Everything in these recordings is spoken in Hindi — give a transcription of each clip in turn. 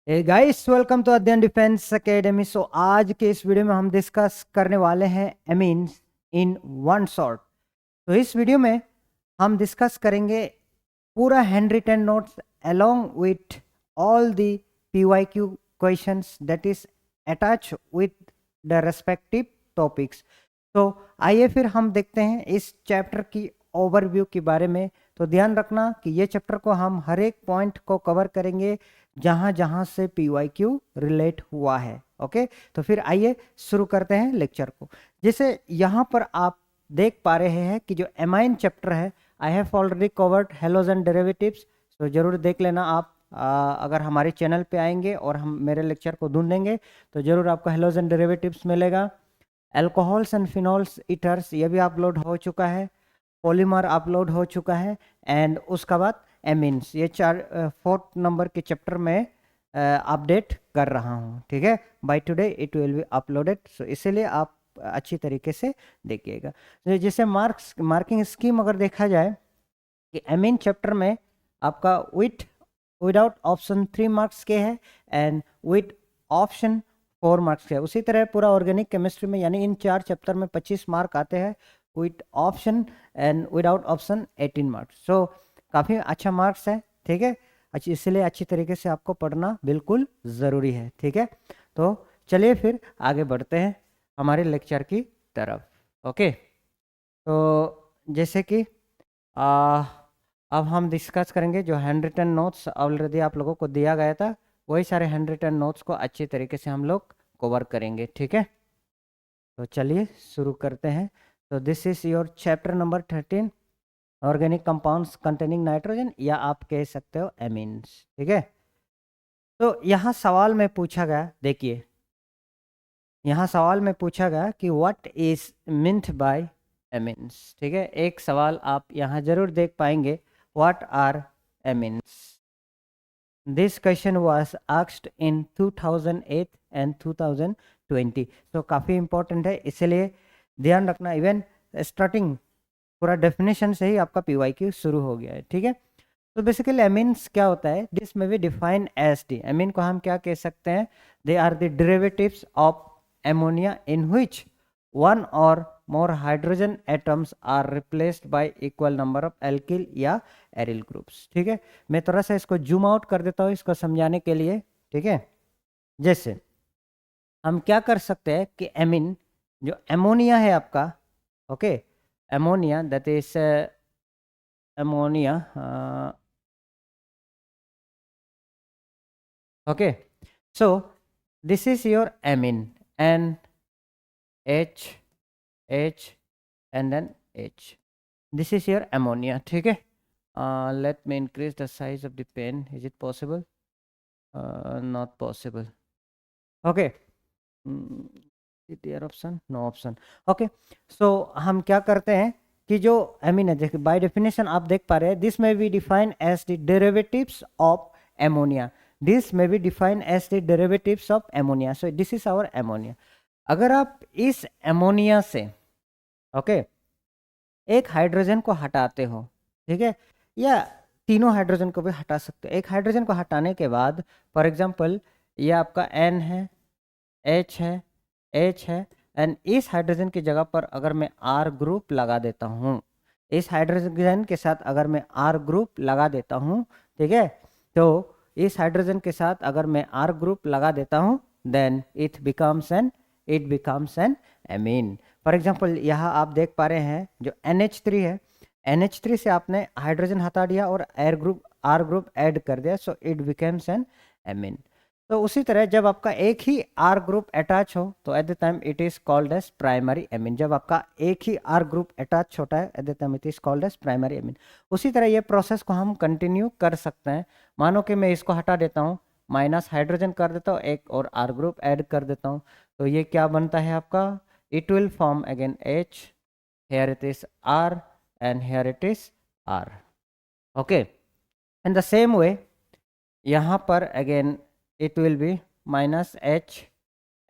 हे गाइस, वेलकम टू अध्ययन डिफेंस एकेडमी। सो आज के इस वीडियो में हम डिस्कस करने वाले हैं एमीन्स इन वन शॉट। तो इस वीडियो में हम डिस्कस करेंगे पूरा handwritten notes along with all the PYQ questions that is attach with the respective topics. तो आइए फिर हम देखते हैं इस चैप्टर की ओवरव्यू के बारे में। तो ध्यान रखना कि ये चैप्टर को हम हर एक पॉइंट को कवर करेंगे जहां जहां से पीवाईक्यू रिलेट हुआ है। ओके, तो फिर आइए शुरू करते हैं लेक्चर को। जैसे यहां पर आप देख पा रहे हैं कि जो एमाइन चैप्टर है, I have already covered halogen derivatives. तो जरूर देख लेना आप। अगर हमारे चैनल पे आएंगे और हम मेरे लेक्चर को ढूंढेंगे तो जरूर आपको हेलोजन डेरिवेटिव्स मिलेगा। अल्कोहल्स एंड फिनॉल्स ईथर्स ये भी अपलोड हो चुका है, पॉलीमर अपलोड हो चुका है, एंड उसका बाद एमीन्स, ये 4 नंबर के चैप्टर में अपडेट कर रहा हूँ। ठीक है, by today it will be uploaded. So इसीलिए आप अच्छी तरीके से देखिएगा। तो जैसे मार्किंग स्कीम अगर देखा जाए कि एमीन चैप्टर में आपका विदाउट ऑप्शन 3 मार्क्स के है एंड विद ऑप्शन 4 मार्क्स के है। उसी तरह पूरा ऑर्गेनिक केमिस्ट्री में, यानी इन 4 चैप्टर में 25 मार्क आते हैं with option and without option 18 marks. So काफ़ी अच्छा मार्क्स है। ठीक है, इसलिए अच्छी तरीके से आपको पढ़ना बिल्कुल ज़रूरी है। ठीक है, तो चलिए फिर आगे बढ़ते हैं हमारे लेक्चर की तरफ। ओके, तो जैसे कि अब हम डिस्कस करेंगे जो हैंड रिटन नोट्स ऑलरेडी आप लोगों को दिया गया था, वही सारे हैंड रिटन नोट्स को अच्छी तरीके से हम लोग कवर करेंगे। ठीक है, तो चलिए शुरू करते हैं। तो this is your chapter number 13, organic compounds containing nitrogen, या आप कह सकते हो एमीन्स। ठीक है, तो यहाँ सवाल में पूछा गया, देखिए यहाँ सवाल में पूछा गया कि what is meant by amines. ठीक है, एक सवाल आप यहाँ जरूर देख पाएंगे, what are amines. This question was asked in 2008 and 2020। तो काफ़ी इंपॉर्टेंट है, इसलिए ध्यान रखना। इवन स्टार्टिंग पूरा डेफिनेशन से ही आपका पीवाईक्यू शुरू हो गया है। ठीक है, तो बेसिकली एमीन्स क्या होता है, दिस में be define as D. Amine को हम क्या कह सकते हैं, they are the derivatives of ammonia in which one or more hydrogen atoms are replaced by equal number of alkyl या aryl groups। ठीक है, मैं थोड़ा सा इसको जूम आउट कर देता हूँ इसको समझाने के लिए। ठीक है, जैसे हम क्या कर सकते हैं कि एमीन जो एमोनिया है आपका, okay, ammonia that is ammonia, okay, so this is your amine, N H H and then H. This is your ammonia. ठीक है, let me increase the size of the pen. Is it possible? Not possible. Okay. Is there option? No option. Okay. So हम क्या करते हैं कि जो एमीन है, देखिए बाय डेफिनेशन आप देख पा रहे हैं, दिस में be define as the derivatives of ammonia. This में be define as the derivatives of ammonia. So this is our ammonia. अगर आप इस एमोनिया से, ओके, एक हाइड्रोजन को हटाते हो, ठीक है, या तीनों हाइड्रोजन को भी हटा सकते हो। एक हाइड्रोजन को हटाने के बाद, फॉर एग्जांपल ये आपका N है, H है, H है, एंड इस हाइड्रोजन की जगह पर अगर मैं R ग्रुप लगा देता हूँ, इस हाइड्रोजन के साथ अगर मैं R ग्रुप लगा देता हूँ, ठीक है, तो इस हाइड्रोजन के साथ अगर मैं R ग्रुप लगा देता हूँ, then it becomes an amine. For example यहाँ आप देख पा रहे हैं जो NH3 है, NH3 से आपने हाइड्रोजन हटा दिया और R ग्रुप ऐड कर दिया, so it becomes an amine. तो उसी तरह जब आपका एक ही R ग्रुप अटैच हो तो at the time it is called as primary amine. जब आपका एक ही R ग्रुप अटैच होता है at the time it is called as primary amine. उसी तरह ये प्रोसेस को हम कंटिन्यू कर सकते हैं। मानो कि मैं इसको हटा देता हूँ, माइनस हाइड्रोजन कर देता हूँ, एक और R ग्रुप ऐड कर देता हूँ, तो ये क्या बनता है आपका, it will form again H, here it is R, and here it is R. Okay, in the same way यहाँ पर again it will be minus H,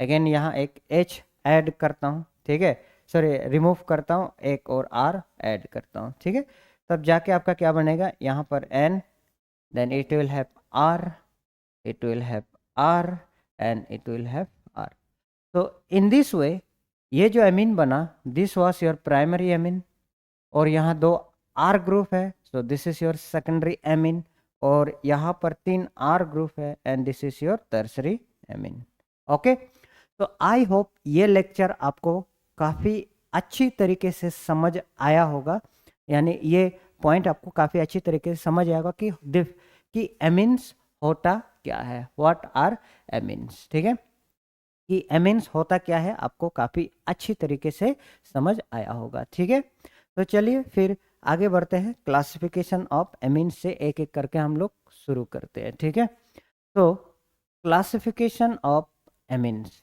again यहाँ एक H ऐड करता हूँ, ठीक है, सॉरी रिमूव करता हूँ, एक और R ऐड करता हूँ, ठीक है, तब जाके आपका क्या बनेगा, यहाँ पर N, then it will have R, it will have R and it will have R. So in this way ये जो amine बना, this was your primary amine और यहाँ दो R ग्रुप है, so this is your secondary amine और यहाँ पर 3 R ग्रुप है and this is your tertiary amine. Okay, तो आई होप ये लेक्चर आपको काफ़ी अच्छी तरीके से समझ आया होगा, यानी ये पॉइंट आपको काफ़ी अच्छी तरीके से समझ आएगा कि एमिन्स होता क्या है, व्हाट आर एमिन्स, ठीक है, कि एमिन्स होता क्या है आपको काफ़ी अच्छी तरीके से समझ आया होगा, ठीक है। तो चलिए फिर आगे बढ़ते हैं, क्लासिफिकेशन ऑफ एमिन्स से एक एक करके हम लोग शुरू करते हैं, ठीक है। तो classification of amines,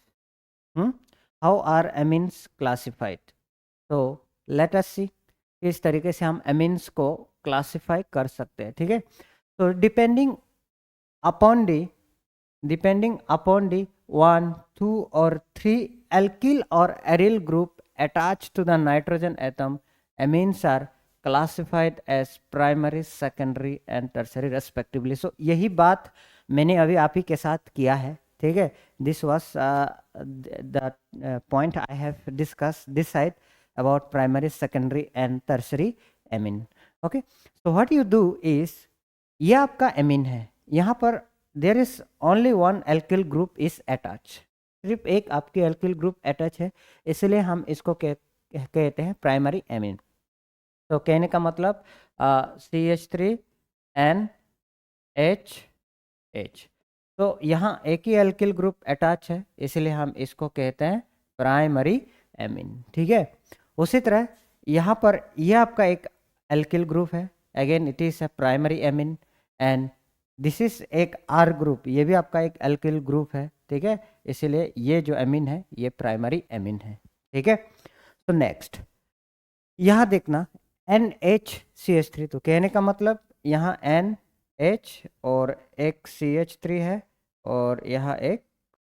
how are amines classified, तो लेट अस सी किस तरीके से हम एमिन्स को क्लासिफाई कर सकते हैं, ठीक है। तो डिपेंडिंग अपॉन दी 1, 2 और 3 alkyl or aryl group attached to the nitrogen atom, amines are classified as primary, secondary and tertiary respectively. So यही बात मैंने अभी आप ही के साथ किया है, ठीक है। This was the point I have discussed this side about primary, secondary and tertiary amine. Okay, so what you do is, ये आपका amine है, यहाँ पर there is only one alkyl group is attached, सिर्फ एक आपकी alkyl group attach है, इसलिए हम इसको कहते हैं प्राइमरी एमिन। तो कहने का मतलब CH3NHH, तो यहाँ एक ही एल्किल ग्रुप अटैच है, इसलिए हम इसको कहते हैं प्राइमरी एमिन, ठीक है। उसी तरह यहाँ पर यह आपका एक एल्किल ग्रुप है, again it is a primary amine and this is एक आर ग्रुप, ये भी आपका एक एल्किल ग्रुप है, ठीक है, इसीलिए ये जो एमिन है ये प्राइमरी एमिन है, ठीक है। तो नेक्स्ट यहाँ देखना NHCH3, तो कहने का मतलब यहाँ NH और एक CH3 है और यहाँ एक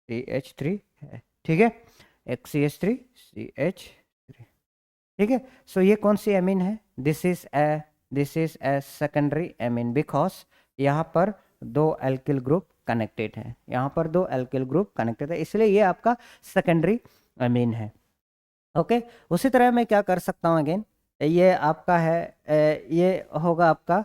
CH3 है, ठीक है, एक CH3 CH3, ठीक है। सो ये कौन सी एमिन है, this is a secondary amine because यहाँ पर दो एल्किल ग्रुप कनेक्टेड है, यहाँ पर दो एल्किल ग्रुप कनेक्टेड है, इसलिए ये आपका सेकेंडरी एमिन है, ओके। उसी तरह मैं क्या कर सकता हूँ, अगेन ये आपका है, ये होगा आपका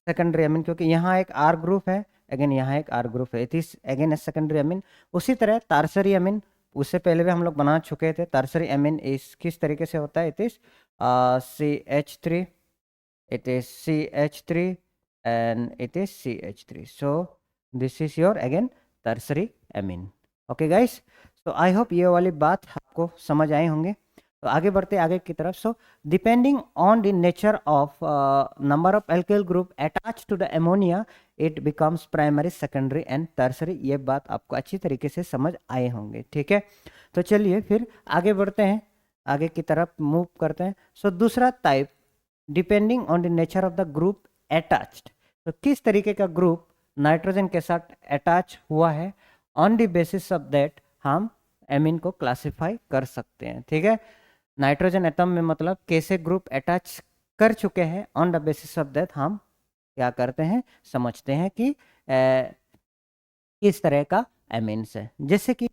सेकेंडरी एमिन, क्योंकि यहाँ एक आर ग्रुप है, अगेन यहाँ एक आर ग्रुप है, it is again a secondary amine. उसी तरह टर्शियरी एमिन, उससे पहले भी हम लोग बना चुके थे, टर्शियरी एमिन इस किस तरीके से होता है, it is CH3, it is CH3 and it is CH3, so this is your again tertiary amine, okay guys। so I hope ये वाली बात आपको समझ आए होंगे। तो आगे बढ़ते आगे की तरफ। So depending on the nature of number of alkyl group attach to the ammonia it becomes primary, secondary and tertiary, ये बात आपको अच्छी तरीके से समझ आए होंगे, ठीक है। तो चलिए फिर आगे बढ़ते हैं, आगे की तरफ मूव करते हैं। सो दूसरा type, depending on the nature of the group attached, तो किस तरीके का ग्रुप नाइट्रोजन के साथ अटैच हुआ है, on the basis of that हम एमिन को क्लासिफाई कर सकते हैं, ठीक है। नाइट्रोजन एटम में मतलब कैसे ग्रुप अटैच कर चुके हैं, on the basis of that हम क्या करते हैं, समझते हैं कि किस तरह का एमिन्स है। जैसे कि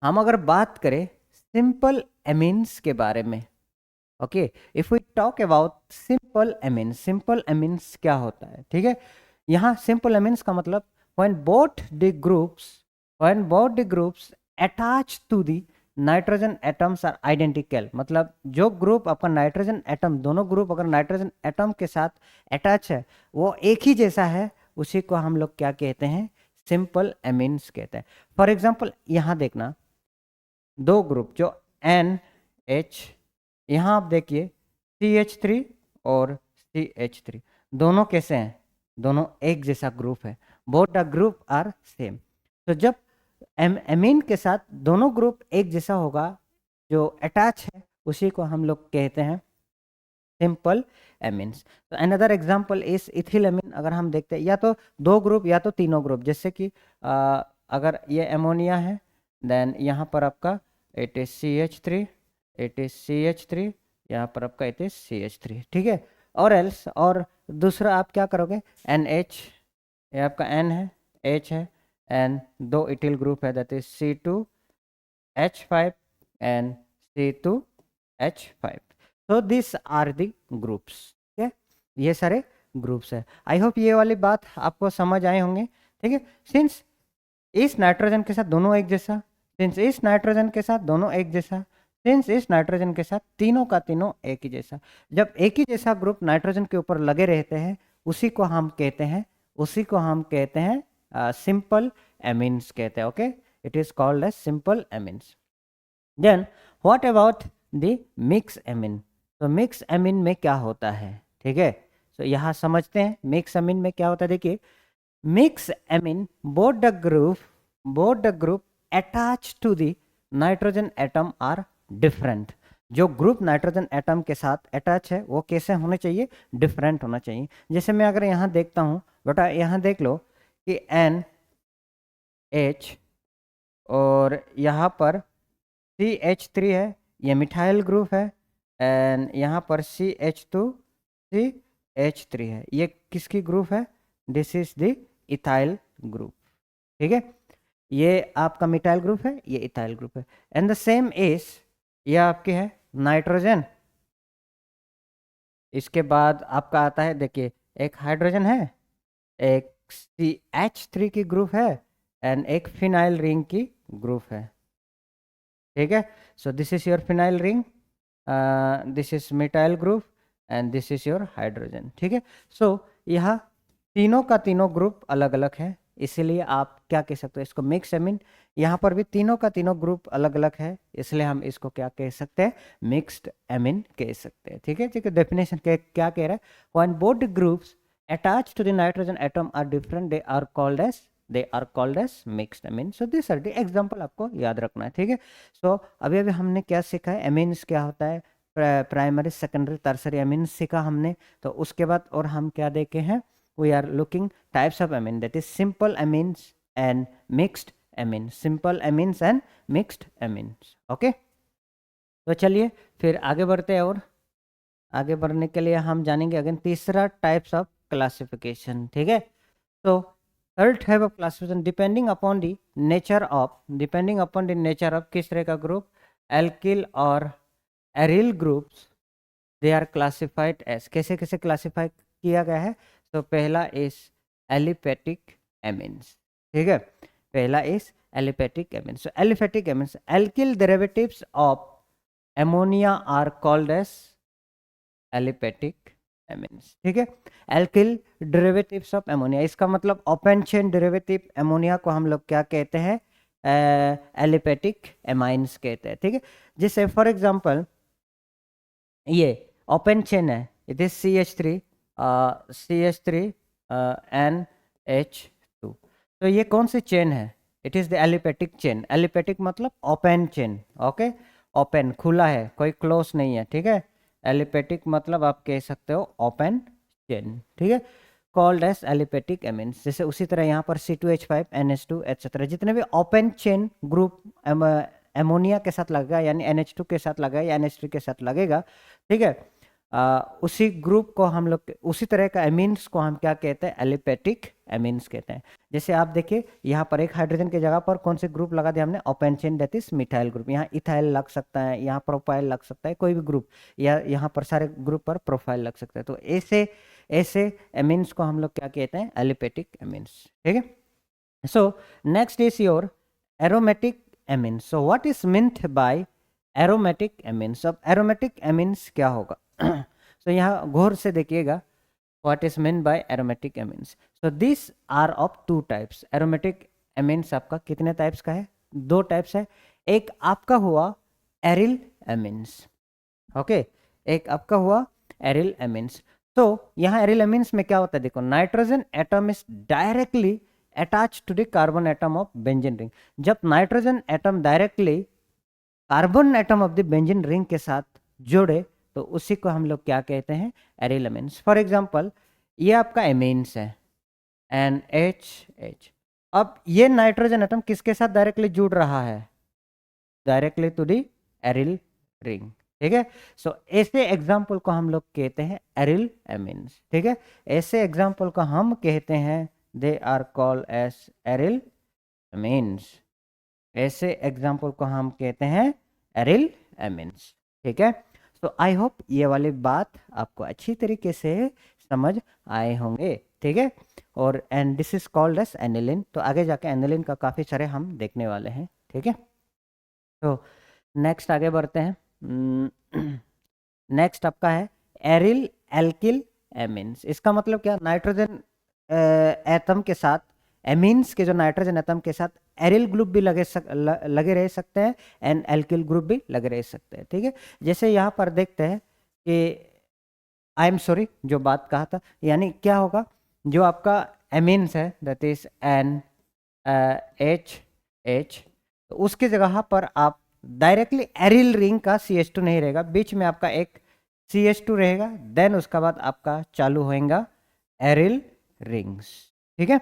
हम अगर बात करें सिंपल एमिन्स के बारे में, okay, if we talk about simple amines, simple amines क्या होता है, ठीक है। यहाँ सिंपल एमिन्स का मतलब when both the groups attach to the nitrogen atoms are identical, मतलब जो ग्रुप आपका नाइट्रोजन एटम, दोनों ग्रुप अगर नाइट्रोजन एटम के साथ अटैच है वो एक ही जैसा है, उसी को हम लोग क्या कहते हैं, सिंपल एमिन्स कहते हैं। फॉर एग्जांपल यहाँ देखना, दो ग्रुप जो NH, यहाँ आप देखिए CH3 और CH3 दोनों कैसे हैं, दोनों एक जैसा ग्रुप है, both the group are same. तो जब एमीन के साथ दोनों ग्रुप एक जैसा होगा, जो अटैच है, उसी को हम लोग कहते हैं सिंपल एमीन्स। तो another example is ethyl amine, अगर हम देखते हैं या तो दो ग्रुप या तो तीनों ग्रुप, जैसे कि अगर ये एमोनिया है, देन यहाँ पर आपका it is CH3, it is CH3, यहाँ पर आपका इट इज CH3, ठीक है। और एल्स, और दूसरा आप क्या करोगे, NH, ये आपका N है, H है, एंड दो इथिल ग्रुप है, that is C2H5 and C2H5. तो दिस आर द ग्रुप्स. ठीक है, ये सारे ग्रुप्स है. आई होप ये वाली बात आपको समझ आए होंगे. ठीक है, सिंस इस नाइट्रोजन के साथ दोनों एक जैसा, सिंस इस नाइट्रोजन के साथ दोनों एक जैसा, सिंस इस नाइट्रोजन के साथ तीनों का तीनों एक ही जैसा, जब एक ही जैसा ग्रुप नाइट्रोजन के ऊपर लगे रहते हैं उसी को हम कहते हैं सिंपल एमीन्स कहते हैं. Okay, it is called as simple amines. Then what about the mix amine. तो मिक्स एमीन में क्या होता है? ठीक है, तो यहाँ समझते हैं मिक्स एमीन में क्या होता है. देखिए, mix amine both the group attached to the nitrogen atom are different. जो ग्रुप नाइट्रोजन एटम के साथ अटैच है वो कैसे होने चाहिए? डिफरेंट होना चाहिए. जैसे मैं अगर यहाँ देखता हूँ बेटा, यहाँ देख लो कि NH और यहाँ पर CH3 है, ये मिथाइल ग्रुप है, एंड यहाँ पर CH2CH3 है. ये किसकी ग्रुप है? This is the ethyl group. ठीक है, ये आपका मिथाइल ग्रुप है, ये इथाइल ग्रुप है. एंड द सेम इज, ये आपके है नाइट्रोजन. इसके बाद आपका आता है, देखिए, एक हाइड्रोजन है, एक CH3 की ग्रुप है, एंड एक फिनाइल रिंग की ग्रुप है. ठीक है, so this is your phenyl ring, this is methyl group, and this is your hydrogen. ठीक है, सो यहाँ तीनों का तीनों ग्रुप अलग अलग है, इसीलिए आप क्या कह सकते हो? इसको मिक्स एमीन. यहाँ पर भी तीनों का तीनों ग्रुप अलग अलग है, इसलिए हम इसको क्या कह सकते हैं? मिक्स्ड एमीन कह सकते हैं. ठीक है, ठीक है. डेफिनेशन क्या कह रहा है? When both groups attach to the nitrogen atom are different, they are called as mixed amine. So this are the example, आपको याद रखना है. ठीक है, सो अभी हमने क्या सीखा है? एमीन्स क्या होता है, प्राइमरी, सेकेंडरी, टर्सरी एमीन्स सीखा हमने. तो उसके बाद और हम क्या देखे हैं? We are looking types of amine, that is simple amines and mixed amines. Simple amines and mixed amines. Okay, तो चलिए फिर आगे बढ़ते हैं, और आगे बढ़ने के लिए हम जानेंगे अगेन तीसरा टाइप्स ऑफ क्लासिफिकेशन. ठीक है, तो third type of classification depending upon the nature of किस तरह का ग्रुप, एल्किल और aryl groups, they are classified as. कैसे कैसे क्लासिफाई किया गया है? तो पहला इज एलिफेटिक एमीन्स. ठीक है, पहला is aliphatic amines. So aliphatic amines, alkyl derivatives of ammonia are called as aliphatic amines. ठीक है, एल्किल डेरिवेटिव्स ऑफ एमोनिया, इसका मतलब ओपन चेन डेरिवेटिव एमोनिया को हम लोग क्या कहते हैं? एलिफेटिक एमाइंस कहते हैं. ठीक है, जैसे फॉर एग्जांपल ये ओपन चेन है, इट इज CH3 NH2. तो ये कौन सी चेन है? It is the aliphatic chain. Aliphatic मतलब ओपन चेन. ओके, ओपन खुला है, कोई क्लोज नहीं है. ठीक है, एलिफेटिक मतलब आप कह सकते हो ओपन चेन. ठीक है, कॉल्ड एज एलिफेटिक एमीन्स. जैसे उसी तरह यहाँ पर C2H5 NH2 एटसेट्रा, जितने भी ओपन चेन ग्रुप एमोनिया के साथ लगेगा, यानी NH2 के साथ लगेगा या NH3 के साथ लगेगा. ठीक है, उसी ग्रुप को हम लोग, उसी तरह का एमीन्स को हम क्या कहते हैं? एलिफेटिक एमीन्स कहते हैं. जैसे आप देखिए, यहाँ पर एक हाइड्रोजन की जगह पर कौन से ग्रुप लगा दिया हमने? Open chain, that is methyl group. यहाँ इथाइल लग सकता है, यहाँ प्रोपाइल लग सकता है, कोई भी ग्रुप, या यहाँ पर सारे ग्रुप पर प्रोफाइल लग सकता है. तो ऐसे ऐसे एमीन्स को हम लोग क्या कहते हैं? Aliphatic amines. ठीक है, so next is your aromatic amines. So what is meant by aromatic amines? अब एरोमेटिक एमीन्स क्या होगा? so यहाँ गौर से देखिएगा, what is meant by aromatic amines. so these are of two types. aromatic amines आपका कितने टाइप्स का है? दो टाइप्स है. एक आपका हुआ एरिल एमीन्स. ओके, एक आपका हुआ एरिल एमीन्स. तो यहाँ एरिल एमीन्स में क्या होता है? देखो, nitrogen atom is directly attach to the carbon atom of benzene ring. जब nitrogen atom directly carbon atom of the benzene ring के साथ जोड़े तो उसी को हम लोग क्या कहते हैं? Aryl amines. फॉर एग्जांपल, ये आपका एमीन्स है NH. अब ये नाइट्रोजन एटम किसके साथ डायरेक्टली जुड़ रहा है? Directly to the aryl ring. ठीक है, सो ऐसे एग्जांपल को हम लोग कहते हैं एरिल एमीन्स. ठीक है, ऐसे एग्जांपल को हम कहते हैं, they are called as aryl amines. ऐसे एग्जाम्पल को हम कहते हैं एरिल एमीन्स। ठीक है, तो आई होप ये वाली बात आपको अच्छी तरीके से समझ आए होंगे। ठीक है, और and this is called S aniline. तो आगे जाके एनिलिन का काफ़ी सारे हम देखने वाले हैं। ठीक है, तो नेक्स्ट आगे बढ़ते हैं। नेक्स्ट आपका है एरिल एल्किल एमीन्स। इसका मतलब क्या, नाइट्रोजन एटम के साथ एमीन्स के जो नाइट्रोजन एटम के साथ एरिल ग्रुप भी लगे रह सकते हैं एंड एल्किल ग्रुप भी लगे रह सकते हैं। ठीक है, जैसे यहाँ पर देखते हैं कि आई एम सॉरी जो बात कहा था, यानी क्या होगा, जो आपका एमीन्स है that is an H H, तो उसकी जगह पर आप डायरेक्टली एरिल रिंग का CH2 नहीं रहेगा, बीच में आपका एक CH2 रहेगा, देन उसका बाद आपका चालू होएगा एरिल रिंग्स। ठीक है,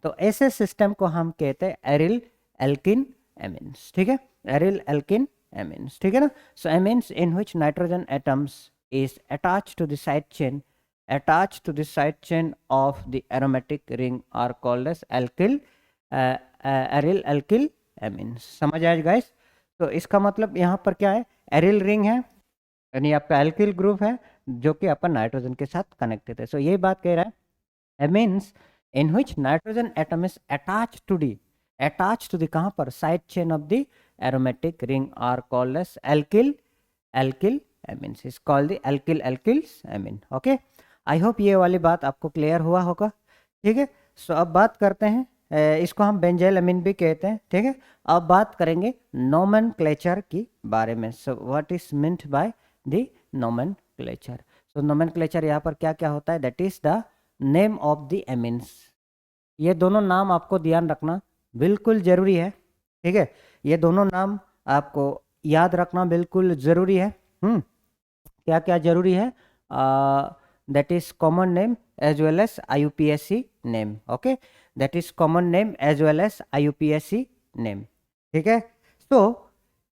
तो ऐसे सिस्टम को हम कहते हैं एरिल एल्किन एमीन्स। ठीक है, एरिल एल्किन एमीन्स। ठीक है ना, so amines in which nitrogen atoms is attached to the side chain of the aromatic ring are called as aryl alkyl amines। समझ आए गाइस? तो इसका मतलब यहाँ पर क्या है, एरिल रिंग है यानी आपका एल्किल ग्रुप है जो कि आपका नाइट्रोजन के साथ कनेक्टेड है। सो यही बात कह रहा है, amines in which nitrogen atom is attached to the कहाँ पर, side chain of the aromatic ring are called as alkyl amines, is called the alkyls amine. Okay, I hope ये वाली बात आपको क्लियर हुआ होगा। ठीक है, सो अब बात करते हैं, इसको हम बेंजाइल एमीन भी कहते हैं। ठीक है, अब बात करेंगे नोमेनक्लेचर की बारे में। So what is meant by the nomenclature. So nomenclature यहाँ पर क्या क्या होता है, that is the name of the amines. ये दोनों नाम आपको ध्यान रखना बिल्कुल ज़रूरी है। ठीक है, ये दोनों नाम आपको याद रखना बिल्कुल ज़रूरी है। क्या क्या ज़रूरी है, that is common name as well as IUPAC name. Okay, that is common name as well as IUPAC name. ठीक है, तो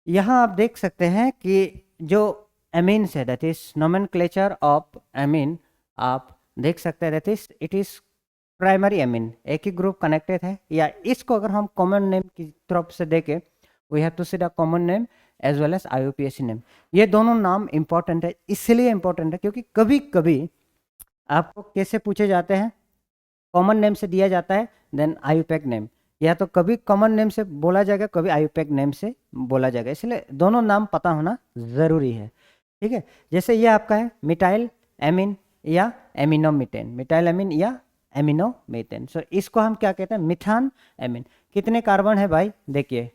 यहाँ आप देख सकते हैं कि जो एमीन्स है that is nomenclature of amine, आप देख सकते हैं that is it is primary amine, एक ही ग्रुप कनेक्टेड है, या इसको अगर हम कॉमन नेम की तरफ से देखें, we have to see the common name as well as IUPAC name. ये दोनों नाम इंपॉर्टेंट है, इसलिए इंपॉर्टेंट है क्योंकि कभी कभी आपको कैसे पूछे जाते हैं, कॉमन नेम से दिया जाता है देन IUPAC नेम, या तो कभी कॉमन नेम से बोला जाएगा, कभी IUPAC नेम से बोला जाएगा, इसलिए दोनों नाम पता होना ज़रूरी है। ठीक है, जैसे ये आपका है मिटाइल एमीन या एमिनोमीथेन, मिटाइल एमीन या एमिनोमीथेन। सो इसको हम क्या कहते हैं, मिथान एमीन। कितने कार्बन है भाई, देखिए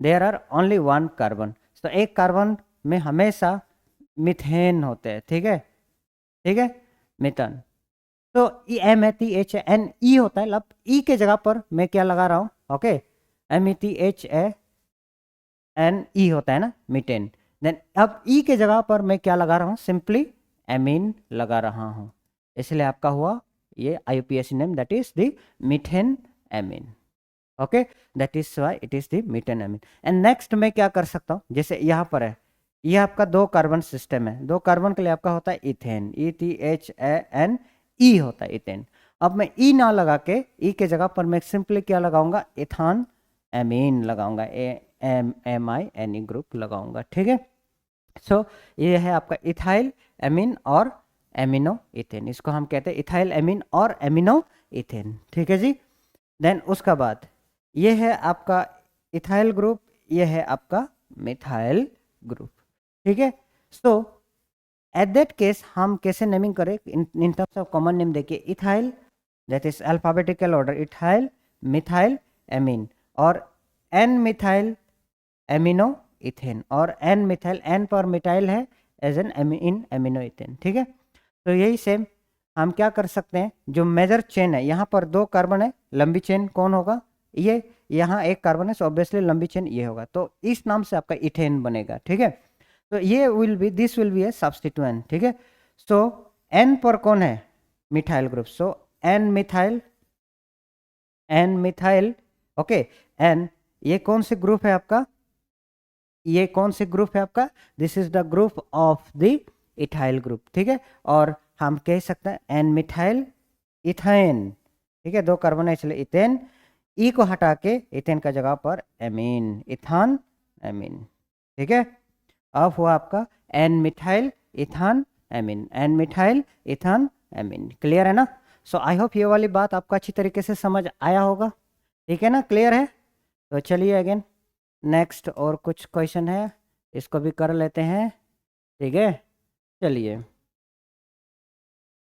देयर आर ओनली 1 कार्बन, तो एक कार्बन में हमेशा मिथेन होते हैं। ठीक है, ठीक है, मिथान। तो METHANE होता है, अब ई के जगह पर मैं क्या लगा रहा हूँ, ओके, METHANE होता है ना, मीथेन। देन अब ई के जगह पर मैं क्या लगा रहा हूँ, सिंपली एमीन लगा रहा हूँ, इसलिए आपका हुआ ये IUPAC name that is the methane amine. Okay, that is why it is the methane amine. And next मैं क्या कर सकता हूँ, जैसे यहाँ पर है, ये आपका 2 कार्बन सिस्टम है, 2 कार्बन के लिए आपका होता है इथेन, ETHANE होता है इथेन। अब मैं ई ना लगा के ई के जगह पर मैं सिंपली क्या लगाऊंगा, इथान एमीन लगाऊंगा, AMINE ग्रुप लगाऊंगा। ठीक है, सो ये है आपका इथाइल एमीन और एमिनो इथेन, इसको हम कहते हैं इथाइल एमीन और एमिनो इथेन। ठीक है जी, देन उसका बाद ये है आपका इथाइल ग्रुप, ये है आपका मिथाइल ग्रुप। ठीक है, सो एट दैट केस हम कैसे नेमिंग करें, in terms of common name देखिए, ethyl that is alphabetical order, ethyl methyl amine, और एन मिथाइल एमिनो इथेन, और एन मिथाइल, एन पर मिथाइल है as N in amino ethane. ठीक है, तो यही सेम हम क्या कर सकते हैं, जो मेजर चेन है, यहाँ पर 2 कार्बन है, लंबी चेन कौन होगा, ये, यहाँ 1 कार्बन है, सो ऑब्वियसली लंबी चेन ये होगा, तो इस नाम से आपका इथेन बनेगा। ठीक है, तो ये this will be A substituent. ठीक है, सो एन पर कौन है, मिथाइल ग्रुप, सो एन मिथाइल, ओके, एन ये कौन से ग्रुप है आपका, ये कौन से ग्रुप है आपका, this is the group of the ethyl group. ठीक है, और हम कह सकते हैं एन मिथाइल इथेन। ठीक है, 2 कार्बन है इसलिए इथेन, ई को हटा के इथेन का जगह पर एमीन, इथान एमीन। ठीक है, अब हुआ आपका N methyl ethanamine, N methyl ethanamine. Clear है ना? सो आई होप ये वाली बात आपको अच्छी तरीके से समझ आया होगा। ठीक है ना, क्लियर है? तो चलिए अगेन नेक्स्ट और कुछ क्वेश्चन है, इसको भी कर लेते हैं। ठीक है, चलिए।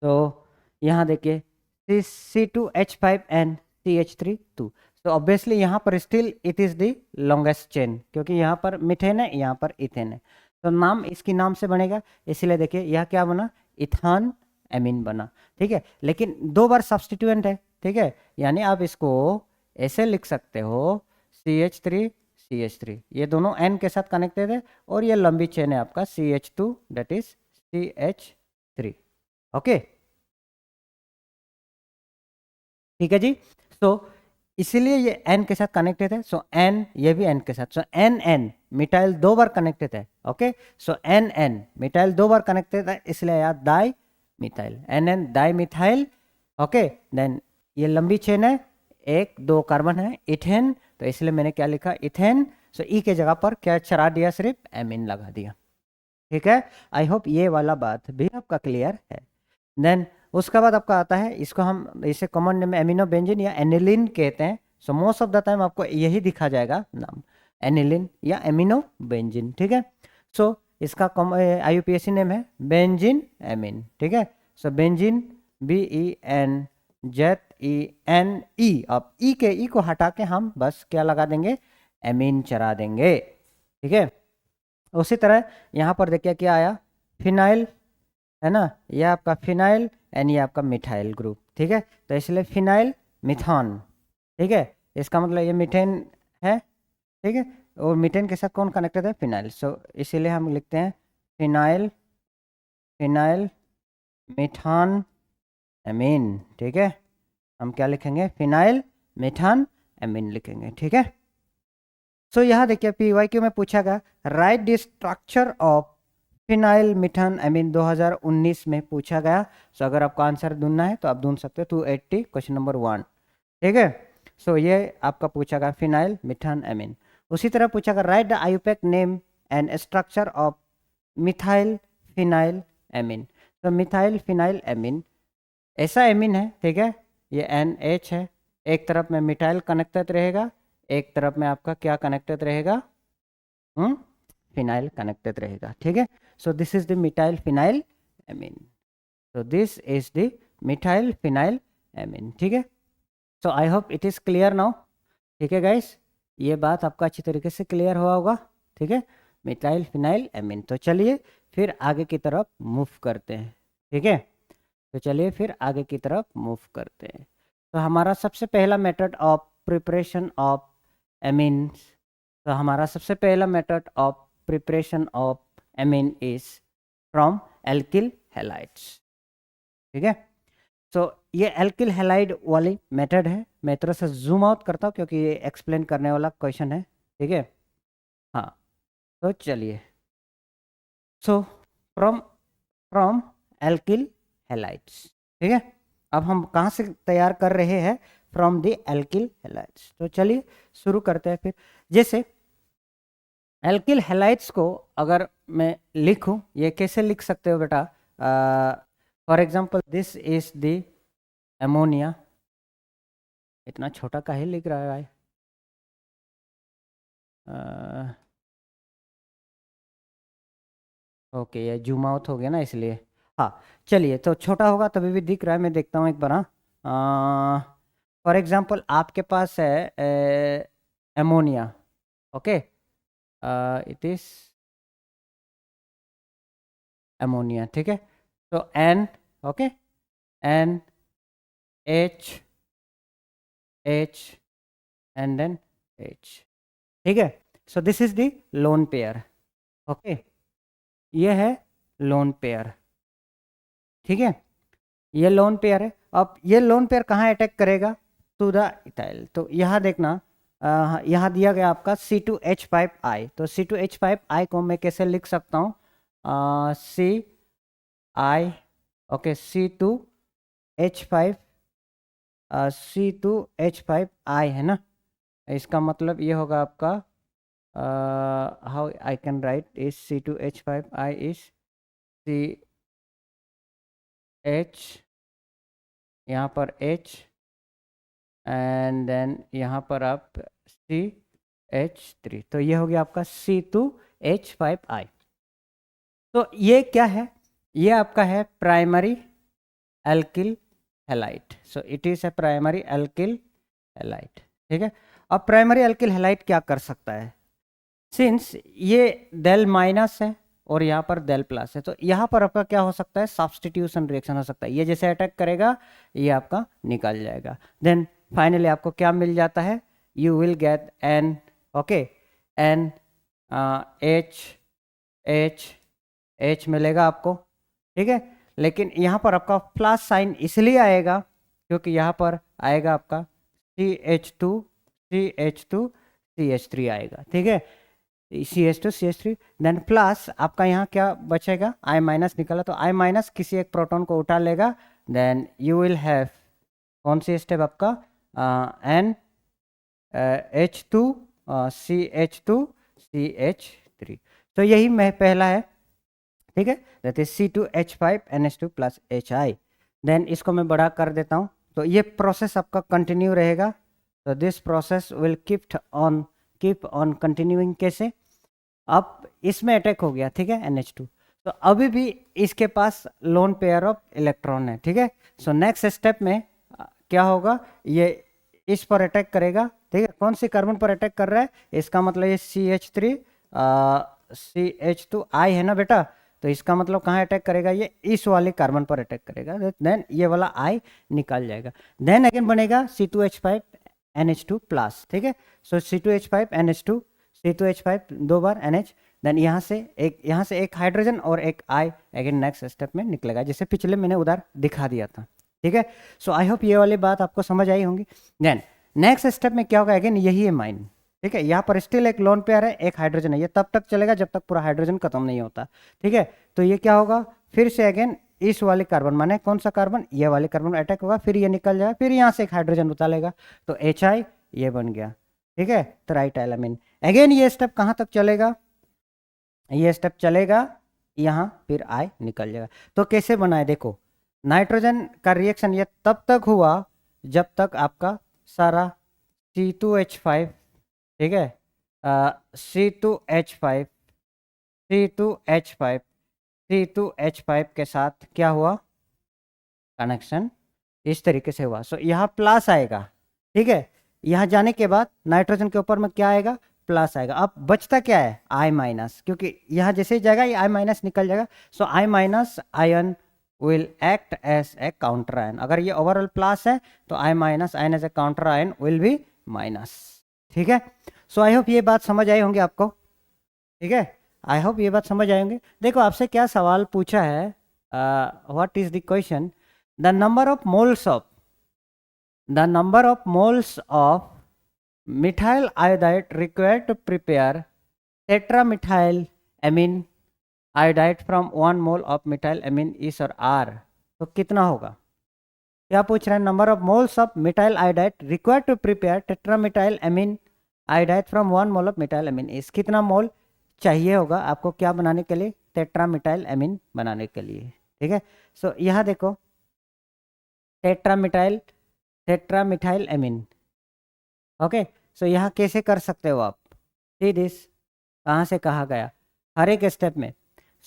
तो यहाँ देखिए C2H5NCH3 2। तो ऑब्वियसली यहाँ पर still it is the longest chain, क्योंकि यहाँ पर मिथेन है, यहाँ पर इथेन है, तो नाम इसकी नाम से बनेगा। इसलिए देखिए यह क्या बना, इथान एमीन बना। ठीक है, लेकिन 2 बार सब्सटीट्यूएंट है। ठीक है, यानी आप इसको ऐसे लिख सकते हो CH3 CH3, ये दोनों N के साथ कनेक्टेड है, और ये लंबी चेन है आपका CH2 that is CH3। Okay, ठीक है जी। सो इसीलिए ये एन के साथ कनेक्टेड है। सो एन, ये भी एन के साथ। सो एन एन मिटाइल 2 बार कनेक्टेड है। Okay, so N N methyl 2 बार कनेक्टेड है, इसलिए यार dimethyl, N N dimethyl. Okay, then ये लंबी चेन है, 1 2 कार्बन है, इथेन, तो इसलिए मैंने क्या लिखा, इथेन। सो ई के जगह पर क्या चढ़ा दिया, सिर्फ एमीन लगा दिया। ठीक है, आई होप ये वाला बात भी आपका क्लियर है। देन उसके बाद आपका आता है, इसको हम इसे कॉमन नेम एमिनो बेंजीन या एनिलिन कहते हैं। So most of the time आपको यही दिखा जाएगा नाम, एनिलिन या एमिनो बेंजीन। ठीक है, सो इसका IUPAC नेम है बेंजीन एमीन। ठीक है, सो बेंजीन BENZENE। अब ई को हटा के हम बस क्या लगा देंगे, एमीन चढ़ा देंगे। ठीक है, उसी तरह यहाँ पर देखिए क्या आया, फिनाइल है ना, ये आपका फिनाइल एंड ये आपका मिथाइल ग्रुप। ठीक है, तो इसलिए फिनाइल मिथान। ठीक है, इसका मतलब ये मीथेन है। ठीक है, और मीथेन के साथ कौन कनेक्टेड है, फिनाइल। सो इसीलिए हम लिखते हैं फिनाइल, फिनाइल मिथान एमीन। ठीक है, हम क्या लिखेंगे, फिनाइल मिथान एमीन लिखेंगे। ठीक है, सो यहाँ देखिए PYQ में पूछा गया, write the structure of phenyl Mithan amine 2019 में पूछा गया। सो अगर आपको आंसर ढूंढना है तो आप ढूंढ सकते हो 280 क्वेश्चन नंबर 1। ठीक है, सो ये आपका पूछा गया फिनाइल मिथान एमीन। उसी तरह पूछा गया, write the IUPAC name and structure of methyl phenyl amine. तो मिथाइल फिनाइल एमीन ऐसा एमीन है। ठीक है, ये NH है, एक तरफ में मिथाइल कनेक्टेड रहेगा, एक तरफ में आपका क्या कनेक्टेड रहेगा, फिनाइल कनेक्टेड रहेगा। ठीक है, so this is the methyl phenyl amine. So this is the methyl phenyl amine. ठीक है, so I hope it is clear now. ठीक है गाइस, ये बात आपका अच्छी तरीके से क्लियर हुआ होगा। ठीक है, मिथाइल फिनाइल एमीन। तो चलिए फिर आगे की तरफ मूव करते हैं। ठीक है, तो चलिए फिर आगे की तरफ मूव करते हैं। तो हमारा सबसे पहला method of preparation of amines, तो हमारा सबसे पहला method of preparation of amine is from alkyl halides. ठीक है, तो ये एल्किल हैलाइड वाली मेथड है। मैं थोड़ा सा जूम आउट करता हूँ क्योंकि ये एक्सप्लेन करने वाला क्वेश्चन है। ठीक है, हाँ, तो चलिए, so from from alkyl halides. ठीक है, अब हम कहाँ से तैयार कर रहे हैं, फ्रॉम द एल्किल हैलाइड्स। तो चलिए शुरू करते हैं फिर। जैसे एल्किल हैलाइड्स को अगर मैं लिखूं, ये कैसे लिख सकते हो बेटा, for example this is the ammonia. इतना छोटा काहे लिख रहा है भाई, ओके ये जूम आउट हो गया ना इसलिए। हाँ, चलिए, तो छोटा होगा तभी भी दिख रहा है, मैं देखता हूँ एक बार। हाँ, फॉर एग्जांपल आपके पास है ammonia. Okay, it is ammonia. ठीक है, तो N, okay, N H H and then H। ठीक है, so this is the lone pair. Okay, ये है लोन पेयर। ठीक है, ये लोन पेयर है। अब ये लोन पेयर कहाँ अटैक करेगा, टू द इथाइल। तो यहाँ देखना, यहाँ दिया गया आपका C2H5I। तो C2H5I को मैं कैसे लिख सकता हूँ, CI, ओके, C2H5 C2H5I है ना, इसका मतलब ये होगा आपका how I can write is C2H5I is CH, यहाँ पर H एंड देन यहाँ पर आप CH3, तो ये हो गया आपका C2H5I। तो ये क्या है, ये आपका है primary alkyl halide. So it is A primary alkyl halide, ठीक है। अब प्राइमरी एल्किल हैलाइड क्या कर सकता है, सिंस ये डेल माइनस है और यहाँ पर डेल प्लस है, तो यहाँ पर आपका क्या हो सकता है, सब्स्टिट्यूशन रिएक्शन हो सकता है। ये जैसे अटैक करेगा ये आपका निकल जाएगा, देन फाइनली आपको क्या मिल जाता है, you will get N, okay, N H मिलेगा आपको, ठीक है। लेकिन यहाँ पर आपका प्लस साइन इसलिए आएगा क्योंकि यहाँ पर आएगा आपका CH2 CH3 आएगा, ठीक है, CH2 CH3, देन प्लस आपका यहाँ क्या बचेगा, I माइनस निकला, तो I माइनस किसी एक प्रोटॉन को उठा लेगा, देन यू विल हैव कौन सी स्टेप आपका N H2 CH2 CH3, तो यही मैं पहला है, ठीक है, that is C2H5NH2 plus HI। Then इसको मैं बड़ा कर देता हूँ, तो ये प्रोसेस आपका कंटिन्यू रहेगा, तो this process will keep on continuing. कैसे, अब इसमें अटैक हो गया, ठीक है, NH2, तो अभी भी इसके पास लोन पेयर ऑफ इलेक्ट्रॉन है, ठीक है। सो नेक्स्ट स्टेप में क्या होगा, ये इस पर अटैक करेगा, ठीक है, कौन सी कार्बन पर अटैक कर रहा है, इसका मतलब ये CH3 CH2I है ना बेटा, तो इसका मतलब कहाँ अटैक करेगा, ये इस वाले कार्बन पर अटैक करेगा, देन ये वाला I निकल जाएगा, देन अगेन बनेगा C2H5NH2 प्लस, ठीक है। सो C2H5NH2 C2H5 दो बार NH, देन यहाँ से एक हाइड्रोजन और एक I अगेन नेक्स्ट स्टेप में निकलेगा, जैसे पिछले मैंने उधर दिखा दिया था, ठीक है। सो आई होप ये वाली बात आपको समझ आई होंगी। देन नेक्स्ट स्टेप में क्या होगा, अगेन यही है माइन, ठीक है, यहाँ पर स्टिल एक लोन पेयर है, एक हाइड्रोजन है, ये तब तक चलेगा जब तक पूरा हाइड्रोजन खत्म नहीं होता, ठीक है। तो ये क्या होगा, फिर से अगेन इस वाले कार्बन, माने कौन सा कार्बन, ये वाले कार्बन अटैक होगा, फिर ये निकल जाएगा, फिर यहाँ से एक हाइड्रोजन उतारेगा, तो HI ये बन गया, ठीक है, ट्राइटाइलामीन। अगेन ये स्टेप कहाँ तक चलेगा, ये स्टेप चलेगा यहाँ, फिर I निकल जाएगा। तो कैसे बनाए, देखो, नाइट्रोजन का रिएक्शन ये तब तक हुआ जब तक आपका सारा C2H5, ठीक है, C2H5 के साथ क्या हुआ, कनेक्शन इस तरीके से हुआ। सो यहाँ प्लस आएगा, ठीक है, यहाँ जाने के बाद नाइट्रोजन के ऊपर में क्या आएगा, प्लस आएगा। अब बचता क्या है, I माइनस, क्योंकि यहाँ जैसे ही जाएगा ये I माइनस निकल जाएगा, so I minus ion will act as a counter ion. अगर ये ओवरऑल प्लस है तो I minus ion as a counter ion will be minus, ठीक है। सो आई होप ये बात समझ आई होंगी आपको, ठीक है, आई होप ये बात समझ आई होंगी। देखो आपसे क्या सवाल पूछा है, what is the question, the number of moles of methyl iodide required to prepare tetramethyl amine iodide from 1 mole of methyl amine is or R, तो कितना होगा, क्या पूछ रहा है, number of moles of methyl iodide required to prepare tetramethyl amine iodide from 1 mole of methyl amine इस, कितना मोल चाहिए होगा आपको क्या बनाने के लिए, टेट्रामेथाइल अमीन बनाने के लिए, ठीक है। सो यहाँ देखो टेट्रामेथाइल अमीन, ओके। सो यहाँ कैसे कर सकते हो आप, सी दिस, कहाँ से कहा गया, हर एक स्टेप में।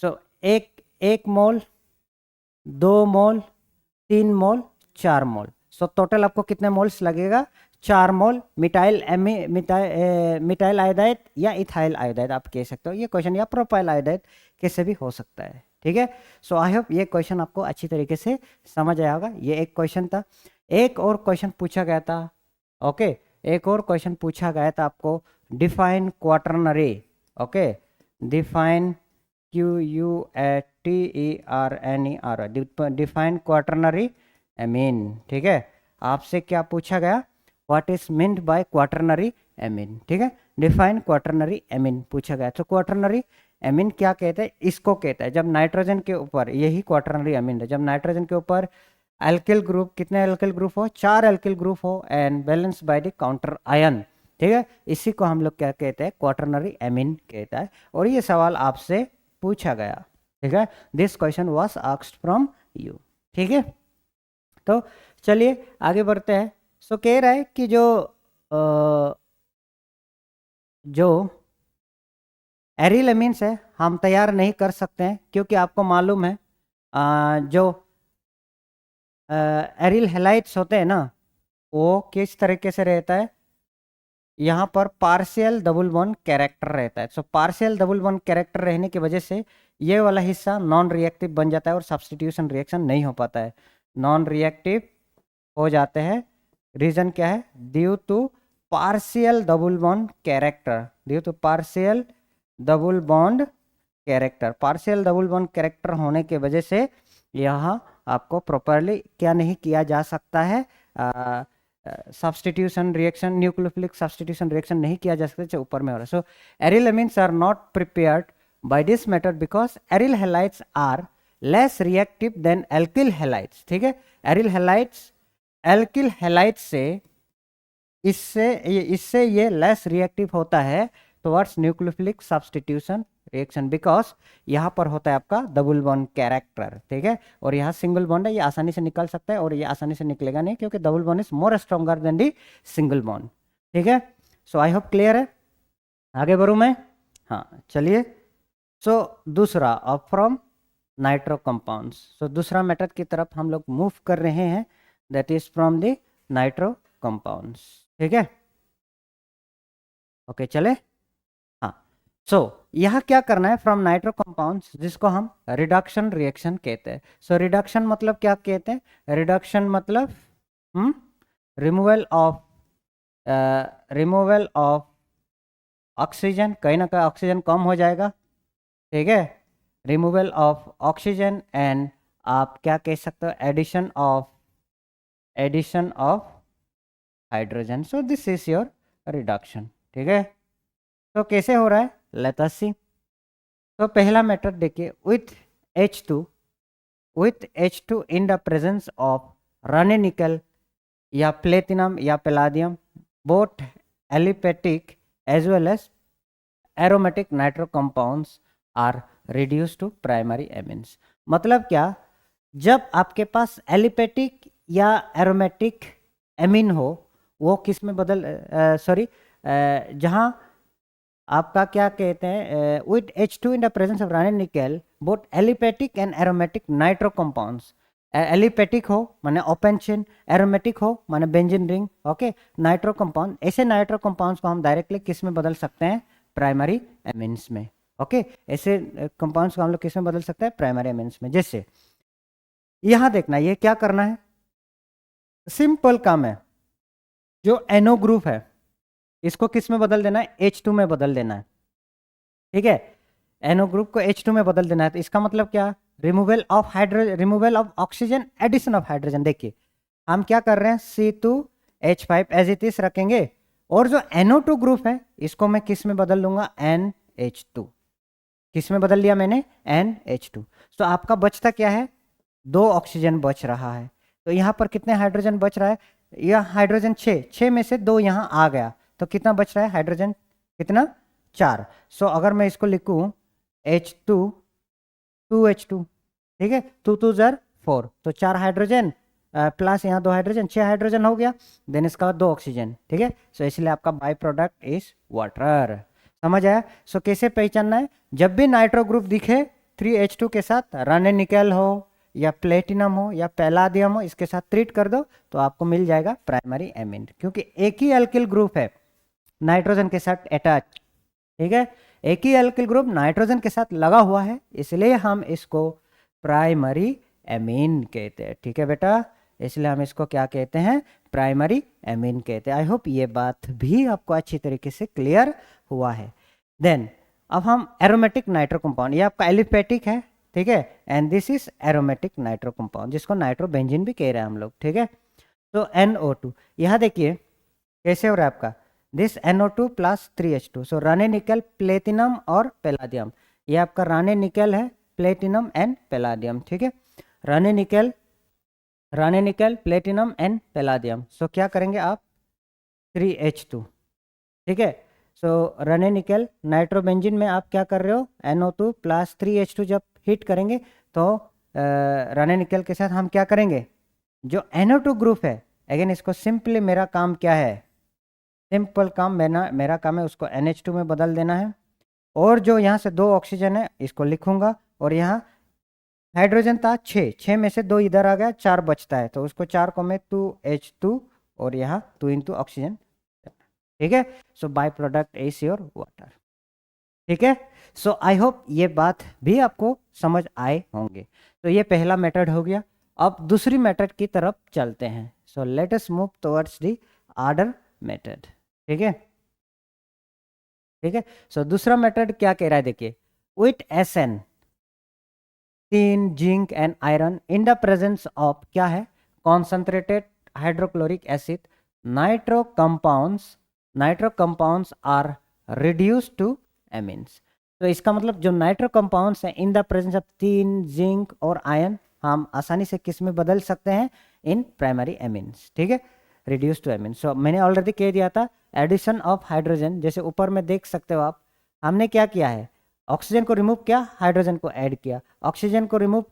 सो एक मोल, 2 मोल, 3 मोल, 4 मोल, सो टोटल आपको कितने मोल्स लगेगा, 4 मोल मिथाइल आयोडाइड या इथाइल आयोडाइड आप कह सकते हो, ये क्वेश्चन, या प्रोपाइल आयोडाइड कैसे भी हो सकता है, ठीक है। सो आई होप ये क्वेश्चन आपको अच्छी तरीके से समझ आया होगा। ये एक क्वेश्चन था, एक और क्वेश्चन पूछा गया था, ओके, एक और क्वेश्चन पूछा गया था आपको, define quaternary, okay, define QUATERNER, define quaternary amine, ठीक है। आपसे क्या पूछा गया, what is meant by quaternary amine, ठीक है, डिफाइन क्वाटरनरी एमीन पूछा गया। तो क्वाटरनरी एमीन क्या कहते हैं, इसको कहता है जब नाइट्रोजन के ऊपर, यही क्वाटरनरी एमीन है, जब नाइट्रोजन के ऊपर एल्किल ग्रुप, कितने एल्किल ग्रुप हो, 4 एल्किल ग्रुप हो and balance by the counter ion, ठीक है, इसी को हम लोग क्या कहते हैं, क्वाटरनरी एमीन कहता है। और ये सवाल आपसे पूछा गया, ठीक है, this question was asked from you, ठीक है। तो चलिए आगे बढ़ते हैं। सो कह रहा है कि जो एरिल एमीन्स है हम तैयार नहीं कर सकते हैं, क्योंकि आपको मालूम है जो एरिल हैलाइड्स होते हैं ना, वो किस तरीके से रहता है, यहाँ पर पार्शियल डबल बॉन्ड कैरेक्टर रहता है। So partial double bond character रहने की वजह से ये वाला हिस्सा नॉन रिएक्टिव बन जाता है और सब्स्टिट्यूशन रिएक्शन नहीं हो पाता है, नॉन रिएक्टिव हो जाते हैं। रीजन क्या है, due to partial double bond character, due to partial double bond character, partial double bond character होने की वजह से यहाँ आपको प्रॉपरली क्या नहीं किया जा सकता है, substitution reaction, nucleophilic substitution reaction नहीं किया जा सकता जो ऊपर में हो रहा है। So aryl amines are not prepared by this method because aryl halides are less reactive than alkyl halides, ठीक है। एरिल हैलाइड्स एल्किल हैलाइड्स से इससे ये लेस रिएक्टिव होता है towards nucleophilic substitution reaction, because यहाँ पर होता है आपका डबल बॉन्ड कैरेक्टर, ठीक है, और यहाँ सिंगल बॉन्ड है, ये आसानी से निकल सकता है और ये आसानी से निकलेगा नहीं, क्योंकि double bond is more stronger than the single bond, ठीक है। सो आई होप क्लियर है, आगे बढ़ूँ मैं, हाँ चलिए। सो दूसरा अब फ्रॉम नाइट्रो कंपाउंड्स, सो दूसरा मेथड की तरफ हम लोग मूव कर रहे हैं, that is from the nitro compounds, ठीक है, ओके चले, हाँ। सो यहाँ क्या करना है, फ्रॉम नाइट्रो कंपाउंड्स जिसको हम रिडक्शन रिएक्शन कहते हैं। सो रिडक्शन मतलब क्या कहते हैं, रिडक्शन मतलब रिमूवल ऑफ ऑक्सीजन, कहीं ना कहीं ऑक्सीजन कम हो जाएगा, ठीक है, रिमूवल ऑफ ऑक्सीजन एंड आप क्या कह सकते हो, addition of hydrogen. So this is your reduction, ठीक है। तो कैसे हो रहा है, लेट अस सी। तो पहला मेथड देखिए, with H2 in the presence of Raney nickel या प्लेटिनम या palladium, both aliphatic as well as aromatic nitro compounds are reduce to primary amines. मतलब क्या, जब आपके पास एलिपेटिक या एरोमेटिक एमिन हो, वो किस में बदल, जहाँ आपका क्या कहते हैं, with H2 in the presence of Raney nickel both aliphatic and aromatic nitro compounds, aliphatic हो माने ओपन चेन, एरोमेटिक हो माने benzene ring, okay, nitro compound, ऐसे नाइट्रो कंपाउंड्स को हम डायरेक्टली किस में बदल सकते हैं, प्राइमरी एमिन्स में, ओके, ऐसे कंपाउंड्स को हम लोग किस में बदल सकते हैं, प्राइमरी एमिन्स में। जैसे यहाँ देखना, ये क्या करना है, सिंपल काम है, जो NO ग्रुप है इसको किस में बदल देना है, H2 में बदल देना है, ठीक है, NO ग्रुप को H2 में बदल देना है। तो इसका मतलब क्या, removal of oxygen, addition of hydrogen. देखिए हम क्या कर रहे हैं, C2H5 एज इट इज रखेंगे, और जो NO2 ग्रुप है इसको मैं किस में बदल लूंगा, NH2, किस में बदल लिया मैंने, NH2। तो आपका बचता क्या है, 2 ऑक्सीजन बच रहा है। तो यहाँ पर कितने हाइड्रोजन बच रहा है, यह हाइड्रोजन 6 में से 2 यहाँ आ गया, तो कितना बच रहा है हाइड्रोजन, कितना, 4। सो अगर मैं इसको लिखूं H2 2H2, ठीक है, 2 2 जार 4, तो 4 हाइड्रोजन प्लस यहाँ 2 हाइड्रोजन, 6 हाइड्रोजन हो गया, देन इसका बाद 2 ऑक्सीजन, ठीक है। सो इसलिए आपका बाई प्रोडक्ट इज वाटर, समझ आया। सो कैसे पहचानना है, जब भी नाइट्रो ग्रुप दिखे 3H2 के साथ, रने निकेल हो या प्लेटिनम हो या पैलाडियम हो, इसके साथ ट्रीट कर दो तो आपको मिल जाएगा प्राइमरी एमिन, क्योंकि एक ही एल्किल ग्रुप है नाइट्रोजन के साथ अटैच, ठीक है, एक ही एल्किल ग्रुप नाइट्रोजन के साथ लगा हुआ है, इसलिए हम इसको प्राइमरी एमीन कहते हैं, ठीक है बेटा, इसलिए हम इसको क्या कहते हैं, प्राइमरी एमीन कहते हैं। आई होप ये बात भी आपको अच्छी तरीके से क्लियर हुआ है। देन अब हम एरोमेटिक नाइट्रो कंपाउंड, ये आपका एलिपेटिक है, ठीक है, and this is aromatic nitro compound, जिसको नाइट्रोबेंजीन भी कह रहे हैं हम लोग, ठीक है। तो NO2 यहाँ देखिए कैसे हो रहा है आपका, दिस NO2 प्लस 3H2, सो राने निकल, प्लेटिनम और पैलाडियम, ये आपका राने निकल है, प्लेटिनम एंड पैलाडियम, ठीक है। राने निकल रानी निकल, प्लेटिनम एंड पैलाडियम। सो क्या करेंगे आप, 3H2, ठीक है। सो रानी निकल नाइट्रोबेंजीन में आप क्या कर रहे हो, NO2 प्लस 3H2 जब हीट करेंगे तो रानी निकल के साथ हम क्या करेंगे, जो NO2 ग्रुप है, अगेन इसको सिंपली मेरा काम क्या है, सिंपल काम मेरा काम है उसको NH2 में बदल देना है। और जो यहाँ से 2 ऑक्सीजन है इसको लिखूंगा, और यहाँ हाइड्रोजन था 6 में से 2 इधर आ गया, 4 बचता है, तो उसको 4 को मैं 2H2 और यहाँ 2 इंटू ऑक्सीजन, ठीक है। So byproduct is your water, ठीक है। सो आई होप ये बात भी आपको समझ आए होंगे। तो ये पहला मेथड हो गया। अब दूसरी मेथड की तरफ चलते हैं। So let us move towards the order method, ठीक है, ठीक है। सो दूसरा मेथड क्या कह रहा है, देखिए, with SN, tin, zinc and iron in the presence of क्या है, concentrated hydrochloric acid, nitro compounds are reduce to amines. तो इसका मतलब जो नाइट्रो कंपाउंड्स हैं in the presence of tin, zinc और आयरन, हम आसानी से किस में बदल सकते हैं, इन प्राइमरी एमीन्स, ठीक है, रिड्यूस टू एमीन्स। सो मैंने ऑलरेडी कह दिया था, एडिशन ऑफ हाइड्रोजन, जैसे ऊपर में देख सकते हो आप, हमने क्या किया है, ऑक्सीजन को रिमूव किया, हाइड्रोजन को ऐड किया, ऑक्सीजन को रिमूव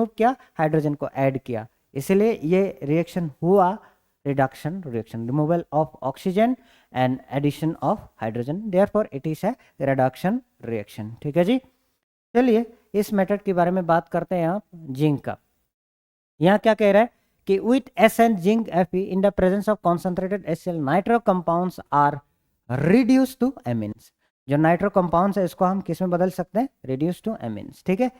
किया, हाइड्रोजन को ऐड किया, इसलिए ये रिएक्शन हुआ, reduction reaction, removal of oxygen and addition of hydrogen, therefore it is a reduction reaction, ठीक है जी। चलिए इस मेथड के बारे में बात करते हैं आप जिंक का। यहाँ क्या कह रहा है कि with SN zinc Fe in the presence of concentrated HCl nitro compounds are reduce to amines. जो नाइट्रो कंपाउंड्स है इसको हम किस में बदल सकते हैं, रिड्यूस टू एमीन्स, ठीक है।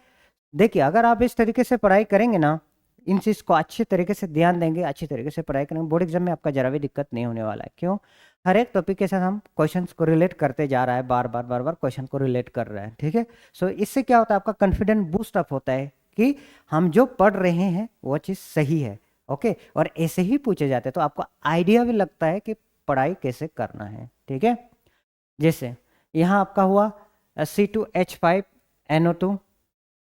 देखिए अगर आप इस तरीके से पढ़ाई करेंगे ना, इन चीज को अच्छी तरीके से ध्यान देंगे, अच्छी तरीके से पढ़ाई करेंगे, बोर्ड एग्जाम में आपका जरा भी दिक्कत नहीं होने वाला है। क्यों, हर एक टॉपिक के साथ हम क्वेश्चंस को रिलेट करते जा रहा है, बार बार क्वेश्चन को रिलेट कर रहा है, ठीक है। सो इससे क्या होता है, आपका कॉन्फिडेंस बूस्ट अप होता है कि हम जो पढ़ रहे हैं वो चीज़ सही है, ओके। और ऐसे ही पूछे जाते हैं तो आपको आइडिया भी लगता है कि पढ़ाई कैसे करना है, ठीक है। जैसे यहाँ आपका हुआ C2H5NO2,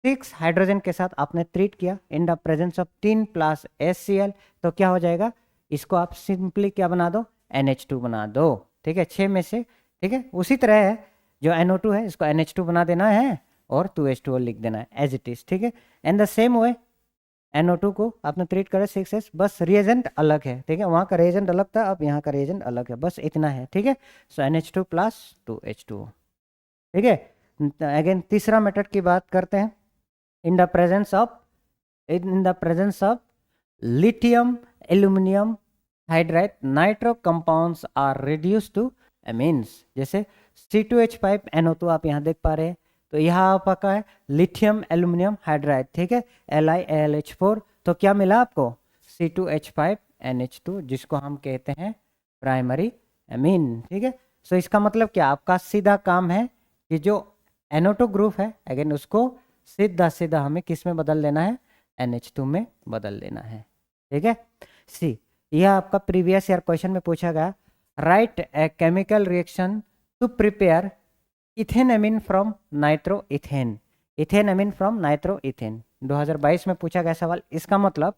6 हाइड्रोजन के साथ आपने ट्रीट किया इन the presence of tin plus HCl, तो क्या हो जाएगा, इसको आप सिंपली क्या बना दो, NH2 बना दो, ठीक है, 6 में से, ठीक है। उसी तरह है जो NO2 है इसको NH2 बना देना है और 2H2O लिख देना है एज इट इज, ठीक है। And the same way NO2 को आपने ट्रीट करा 6H, बस रिएजेंट अलग है, ठीक है, वहाँ का रिएजेंट अलग था, अब यहाँ का रिएजेंट अलग है, बस इतना है, ठीक है। सो NH2 प्लस 2H2O, ठीक है। अगेन तीसरा मेथड की बात करते हैं, in the presence of lithium aluminum hydride nitro compounds are reduced to amines। जैसे C2H5NO2 आप यहाँ देख पा रहे हैं, तो यहाँ आपका है लिथियम एल्यूमिनियम हाइड्राइड, ठीक है, LiAlH4, तो क्या मिला आपको, C2H5NH2, जिसको हम कहते हैं प्राइमरी एमीन, ठीक है। सो इसका मतलब क्या, आपका सीधा काम है कि जो NO2 ग्रुप है अगेन उसको सीधा सीधा हमें किस में बदल देना है, NH2 में बदल देना है, ठीक है। सी, यह आपका प्रीवियस ईयर क्वेश्चन में पूछा गया, write a chemical reaction to prepare ethane amine from nitro ethane, ethanamine from nitro ethane, 2022 में पूछा गया सवाल। इसका मतलब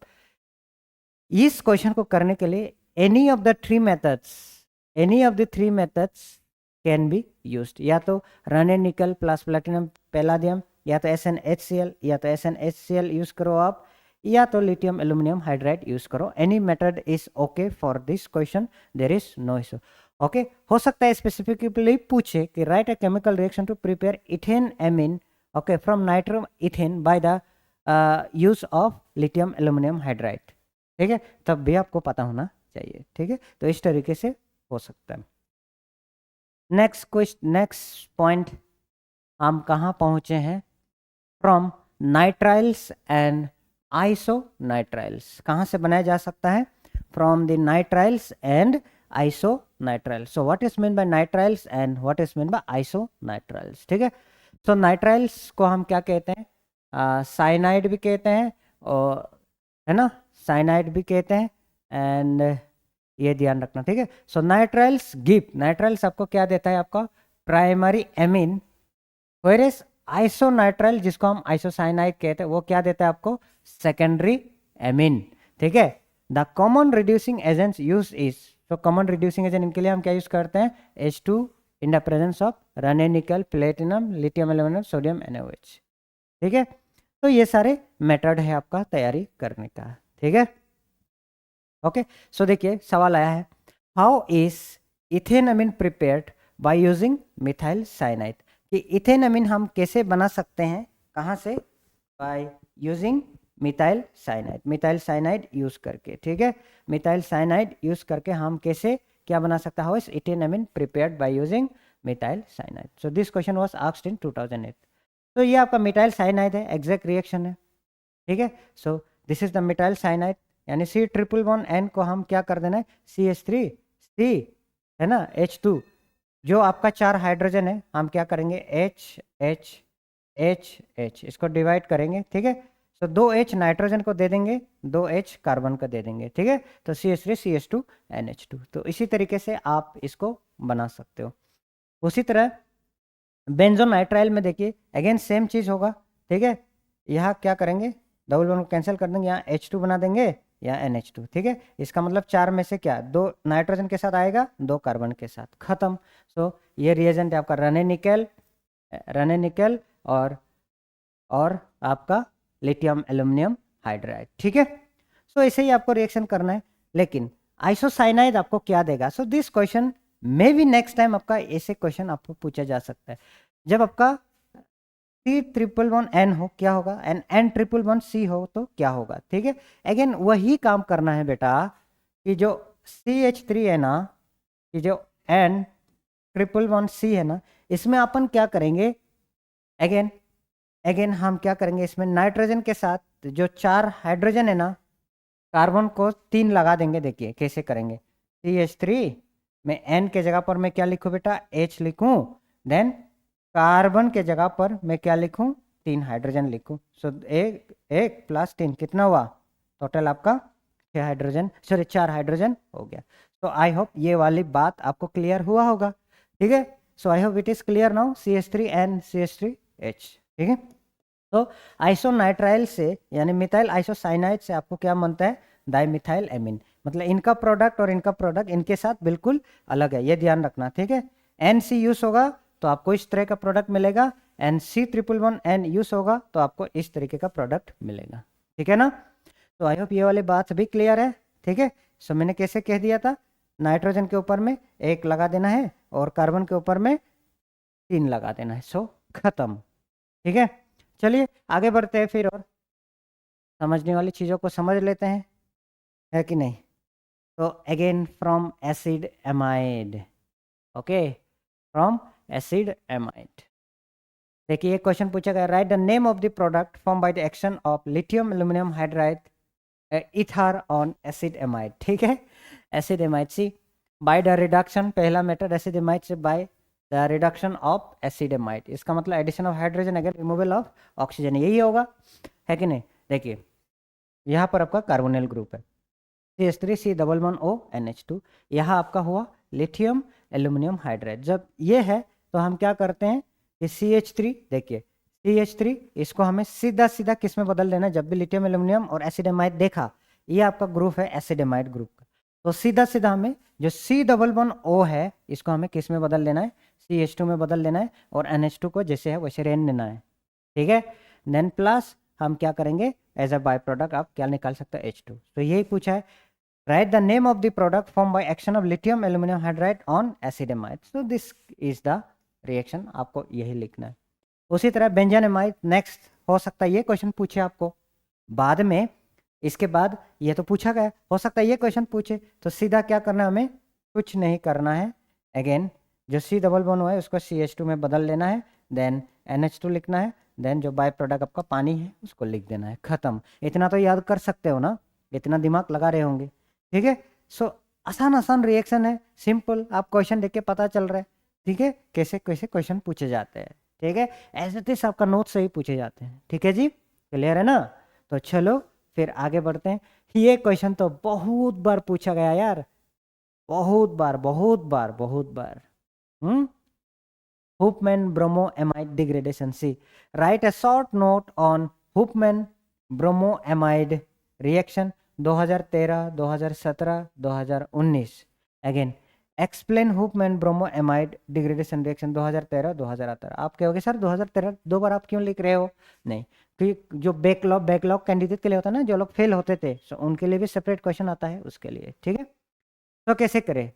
इस क्वेश्चन को करने के लिए any of the three methods can be used, या तो run and nickel plus platinum palladium, या तो SnHCl, या तो SnHCl यूज करो आप, या तो लिथियम एल्यूमिनियम हाइड्राइड यूज करो, any method is okay for this question, there is no issue, okay. हो सकता है स्पेसिफिकली पूछे कि write a chemical reaction to prepare ethane amine, okay, from nitro ethane by the use of lithium aluminium hydride, ठीक है, तब भी आपको पता होना चाहिए, ठीक है। तो इस तरीके से हो सकता है। नेक्स्ट पॉइंट हम कहाँ पहुंचे हैं, फ्रॉम नाइट्राइल्स एंड आइसोनाइट्राइल्स, कहाँ से बनाया जा सकता है, from the nitriles and isonitriles. So what is mean by nitriles and what is mean by isonitriles, ठीक है। सो नाइट्राइल्स को हम क्या कहते हैं, साइनाइड भी कहते हैं, और है ना, साइनाइड भी कहते हैं, एंड ये ध्यान रखना, ठीक है। सो नाइट्राइल्स नाइट्राइल्स आपको क्या देता है, आपका प्राइमरी एमीन, वेयरएज आइसोनाइट्राइल जिसको हम आइसोसाइनाइड कहते हैं वो क्या देता है आपको, सेकेंडरी एमीन, ठीक है। The common reducing agents use is, तो कॉमन रिड्यूसिंग एजेंट इनके लिए हम क्या यूज करते हैं, H2 in the presence of Raney निकल, platinum, lithium aluminium, sodium NaOH, ठीक है। तो ये सारे मेथड है आपका तैयारी करने का, ठीक है। ओके, सो देखिए सवाल आया है, how is ethanamine prepared by using methyl cyanide, कि इथेनमीन हम कैसे बना सकते हैं, कहाँ से, by using methyl cyanide, methyl cyanide use करके, ठीक है। मिथाइल साइनाइड यूज करके हम कैसे क्या बना सकते हैं, how is ethanamine prepared by using methyl cyanide. So this question was asked in 2008। तो ये आपका मिथाइल साइनाइड है, एग्जैक्ट रिएक्शन है, ठीक है। So this is the methyl cyanide, यानी C111N को हम क्या कर देना है, CH3 C है ना, H2, जो आपका 4 हाइड्रोजन है हम क्या करेंगे, H इसको डिवाइड करेंगे, ठीक है। तो 2H नाइट्रोजन को दे देंगे, 2H कार्बन को दे देंगे, ठीक है। तो CH3 CH2 NH2, तो इसी तरीके से आप इसको बना सकते हो। उसी तरह बेंजोनाइट्राइल में देखिए अगेन सेम चीज होगा, ठीक है। यहाँ क्या करेंगे, डबल बॉन्ड को कैंसिल कर देंगे, यहाँ H2 बना देंगे, यहाँ NH2, ठीक है। इसका मतलब 4 में से क्या, 2 नाइट्रोजन के साथ आएगा, 2 कार्बन के साथ, खत्म। सो ये रिएजेंट है आपका रने निकल और आपका लिथियम एल्यूमिनियम हाइड्राइड, ठीक है। सो ऐसे ही आपको रिएक्शन करना है, लेकिन आइसोसाइनाइड आपको क्या देगा। सो this question may be next time आपका ऐसे क्वेश्चन आपको पूछा जा सकता है, जब आपका C111N हो क्या होगा, N111C हो तो क्या होगा, ठीक है। अगेन वही काम करना है बेटा, कि जो CH3 है ना, कि जो N111C है ना, इसमें अपन क्या करेंगे, अगेन हम क्या करेंगे, इसमें नाइट्रोजन के साथ जो 4 हाइड्रोजन है ना, कार्बन को 3 लगा देंगे। देखिए कैसे करेंगे, CH3 में N के जगह पर मैं क्या लिखूं बेटा, H लिखूं, देन कार्बन के जगह पर मैं क्या लिखूं, 3 हाइड्रोजन लिखूं। सो एक प्लस 3 कितना हुआ, टोटल आपका 6 हाइड्रोजन, सॉरी 4 हाइड्रोजन हो गया। तो आई होप ये वाली बात आपको क्लियर हुआ होगा, ठीक है। So I hope it is clear now, CH3N CH3H, ठीक है। तो आइसोनाइट्राइल से यानी मिथाइल आइसोसाइनाइड से आपको क्या बनता है, डाइमिथाइल एमीन, मतलब इनका प्रोडक्ट और इनका प्रोडक्ट इनके साथ बिल्कुल अलग है, ये ध्यान रखना, ठीक है। NC यूज होगा तो आपको इस तरह का प्रोडक्ट मिलेगा, NC111N यूज होगा तो आपको इस तरीके का प्रोडक्ट मिलेगा, ठीक है ना। तो आई होप ये वाली बात भी क्लियर है, ठीक है। सो मैंने कैसे कह दिया था, नाइट्रोजन के ऊपर में 1 लगा देना है और कार्बन के ऊपर में 3 लगा देना है, सो खत्म, ठीक है। चलिए आगे बढ़ते हैं फिर, और समझने वाली चीज़ों को समझ लेते हैं, है कि नहीं। तो again from acid amide, okay, from acid amide, देखिए एक क्वेश्चन पूछा गया, write the name of the product form by the action of lithium aluminium hydride ether on acid amide, ठीक है। एसिड एमाइड सी बाय द रिडक्शन, पहला मेथड एसिड एमाइड से by the reduction of acid amide, इसका मतलब addition of hydrogen again removal of oxygen, यही होगा, है कि नहीं। देखिए यहाँ पर आपका कार्बोनिल ग्रुप है, CH3 COO NH2, यहाँ आपका हुआ लिथियम एल्यूमिनियम हाइड्राइड। जब ये है तो हम क्या करते हैं कि CH3, देखिए CH3 इसको हमें सीधा सीधा किस में बदल देना है, जब भी लिथियम एल्यूमिनियम और एसिडेमाइड देखा, ये आपका ग्रुप है एसिडेमाइड ग्रुप का, तो सीधा सीधा हमें जो C11O है इसको हमें किस में बदल देना है, CH2 में बदल देना है, और NH2 को जैसे है वैसे रहने देना है, ठीक है। देन प्लस हम क्या करेंगे, एज अ बाय प्रोडक्ट आप क्या निकाल सकते हैं, H2। तो यही पूछा है, write the name of the product form by action of lithium aluminium hydride on acetamide, so this is the reaction, आपको यही लिखना है। उसी तरह बेंजानेमाइड नेक्स्ट हो सकता है ये क्वेश्चन पूछे आपको बाद में, इसके बाद ये तो पूछा गया, हो सकता है ये क्वेश्चन पूछे, तो सीधा क्या करना है, हमें कुछ नहीं करना है, अगेन जो C11 है उसको CH2 में बदल लेना है, देन NH2 लिखना है, देन जो बाय प्रोडक्ट आपका पानी है उसको लिख देना है, खत्म। इतना तो याद कर सकते हो ना, इतना दिमाग लगा रहे होंगे, ठीक है। सो आसान आसान रिएक्शन है, सिंपल, आप क्वेश्चन देख के पता चल रहा है, ठीक है, कैसे कैसे क्वेश्चन पूछे जाते हैं, ठीक है। एज इट इज आपका नोट से ही पूछे जाते हैं, ठीक है जी, क्लियर है ना। तो चलो फिर आगे बढ़ते हैं। ये क्वेश्चन तो बहुत बार पूछा गया यार, बहुत बार बहुत बार बहुत बार। Hofmann bromoamide degradation, C, write a short note on Hofmann bromoamide reaction 2013, 2017, 2019। Again explain Hofmann bromoamide degradation reaction 2013, 2018। आप कहोगे सर 2013 दो बार आप क्यों लिख रहे हो? नहीं, क्योंकि जो बैकलॉग कैंडिडेट के लिए होता है ना, जो लोग फेल होते थे, सो उनके लिए भी सेपरेट क्वेश्चन आता है उसके लिए, ठीक है। तो कैसे करें?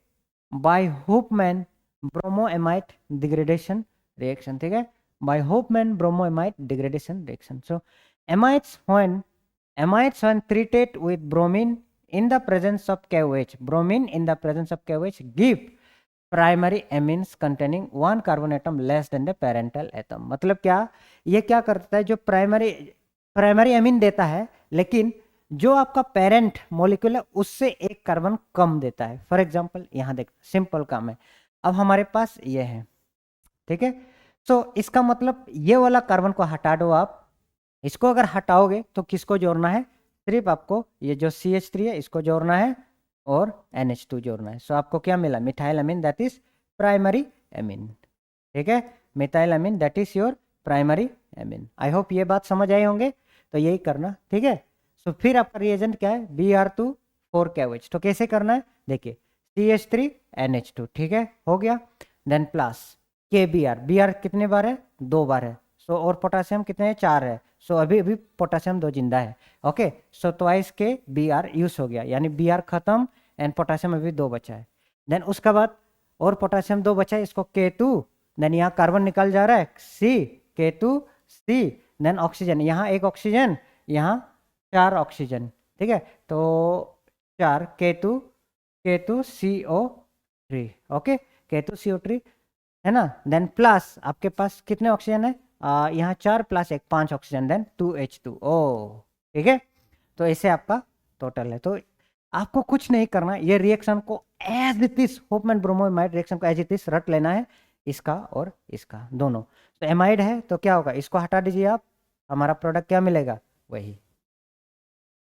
By Hofmann bromoamide degradation reaction, ठीक है, by Hofmann bromoamide degradation reaction. So amides when treated with bromine in the presence of KOH, bromine in the presence of KOH give primary amines containing 1 carbon atom less than the parental atom. मतलब क्या, ये क्या करता है, जो प्राइमरी एमीन देता है, लेकिन जो आपका पेरेंट मॉलिक्यूल है उससे एक कार्बन कम देता है। फॉर एग्जांपल यहाँ देख, सिंपल काम है। अब हमारे पास ये है, ठीक है। सो इसका मतलब ये वाला कार्बन को हटा दो आप। इसको अगर हटाओगे तो किसको जोड़ना है? सिर्फ आपको ये जो CH3 है इसको जोड़ना है और NH2 जोड़ना है। सो आपको क्या मिला? Methyl amine, that is primary amine, ठीक है। Methyl amine that is your primary amine. I hope ये बात समझ आए होंगे, तो यही करना, ठीक है। सो फिर आपका रिएजेंट क्या है? Br2 4KOH। तो कैसे करना है? देखिए, CH3 NH2, ठीक है, हो गया। देन प्लस Br कितने बार है? 2 बार है। सो और पोटासियम कितने हैं? 4 है। सो अभी पोटासियम 2 जिंदा है, okay. So twice Br use हो गया, यानी Br खत्म एंड पोटासियम अभी 2 बचा है। देन उसके बाद और पोटासियम 2 बचा है, इसको K2, देन यहाँ कार्बन निकल जा रहा है C, K2 C, then oxygen, यहाँ 1 ऑक्सीजन, यहाँ 4 ऑक्सीजन, ठीक है। तो 4 K2 CO3, okay, K2 CO3 है ना। देन प्लस आपके पास कितने ऑक्सीजन है? यहाँ 4 प्लस 1 5 ऑक्सीजन, देन 2H2O, ठीक है। तो ऐसे आपका टोटल है। तो आपको कुछ नहीं करना, ये रिएक्शन को एज इट इज, हुपमैन ब्रोमोएमाइड रिएक्शन को एज इट इज रट लेना है, इसका और इसका दोनों। तो एमाइड है तो क्या होगा? इसको हटा दीजिए आप, हमारा प्रोडक्ट क्या मिलेगा? वही,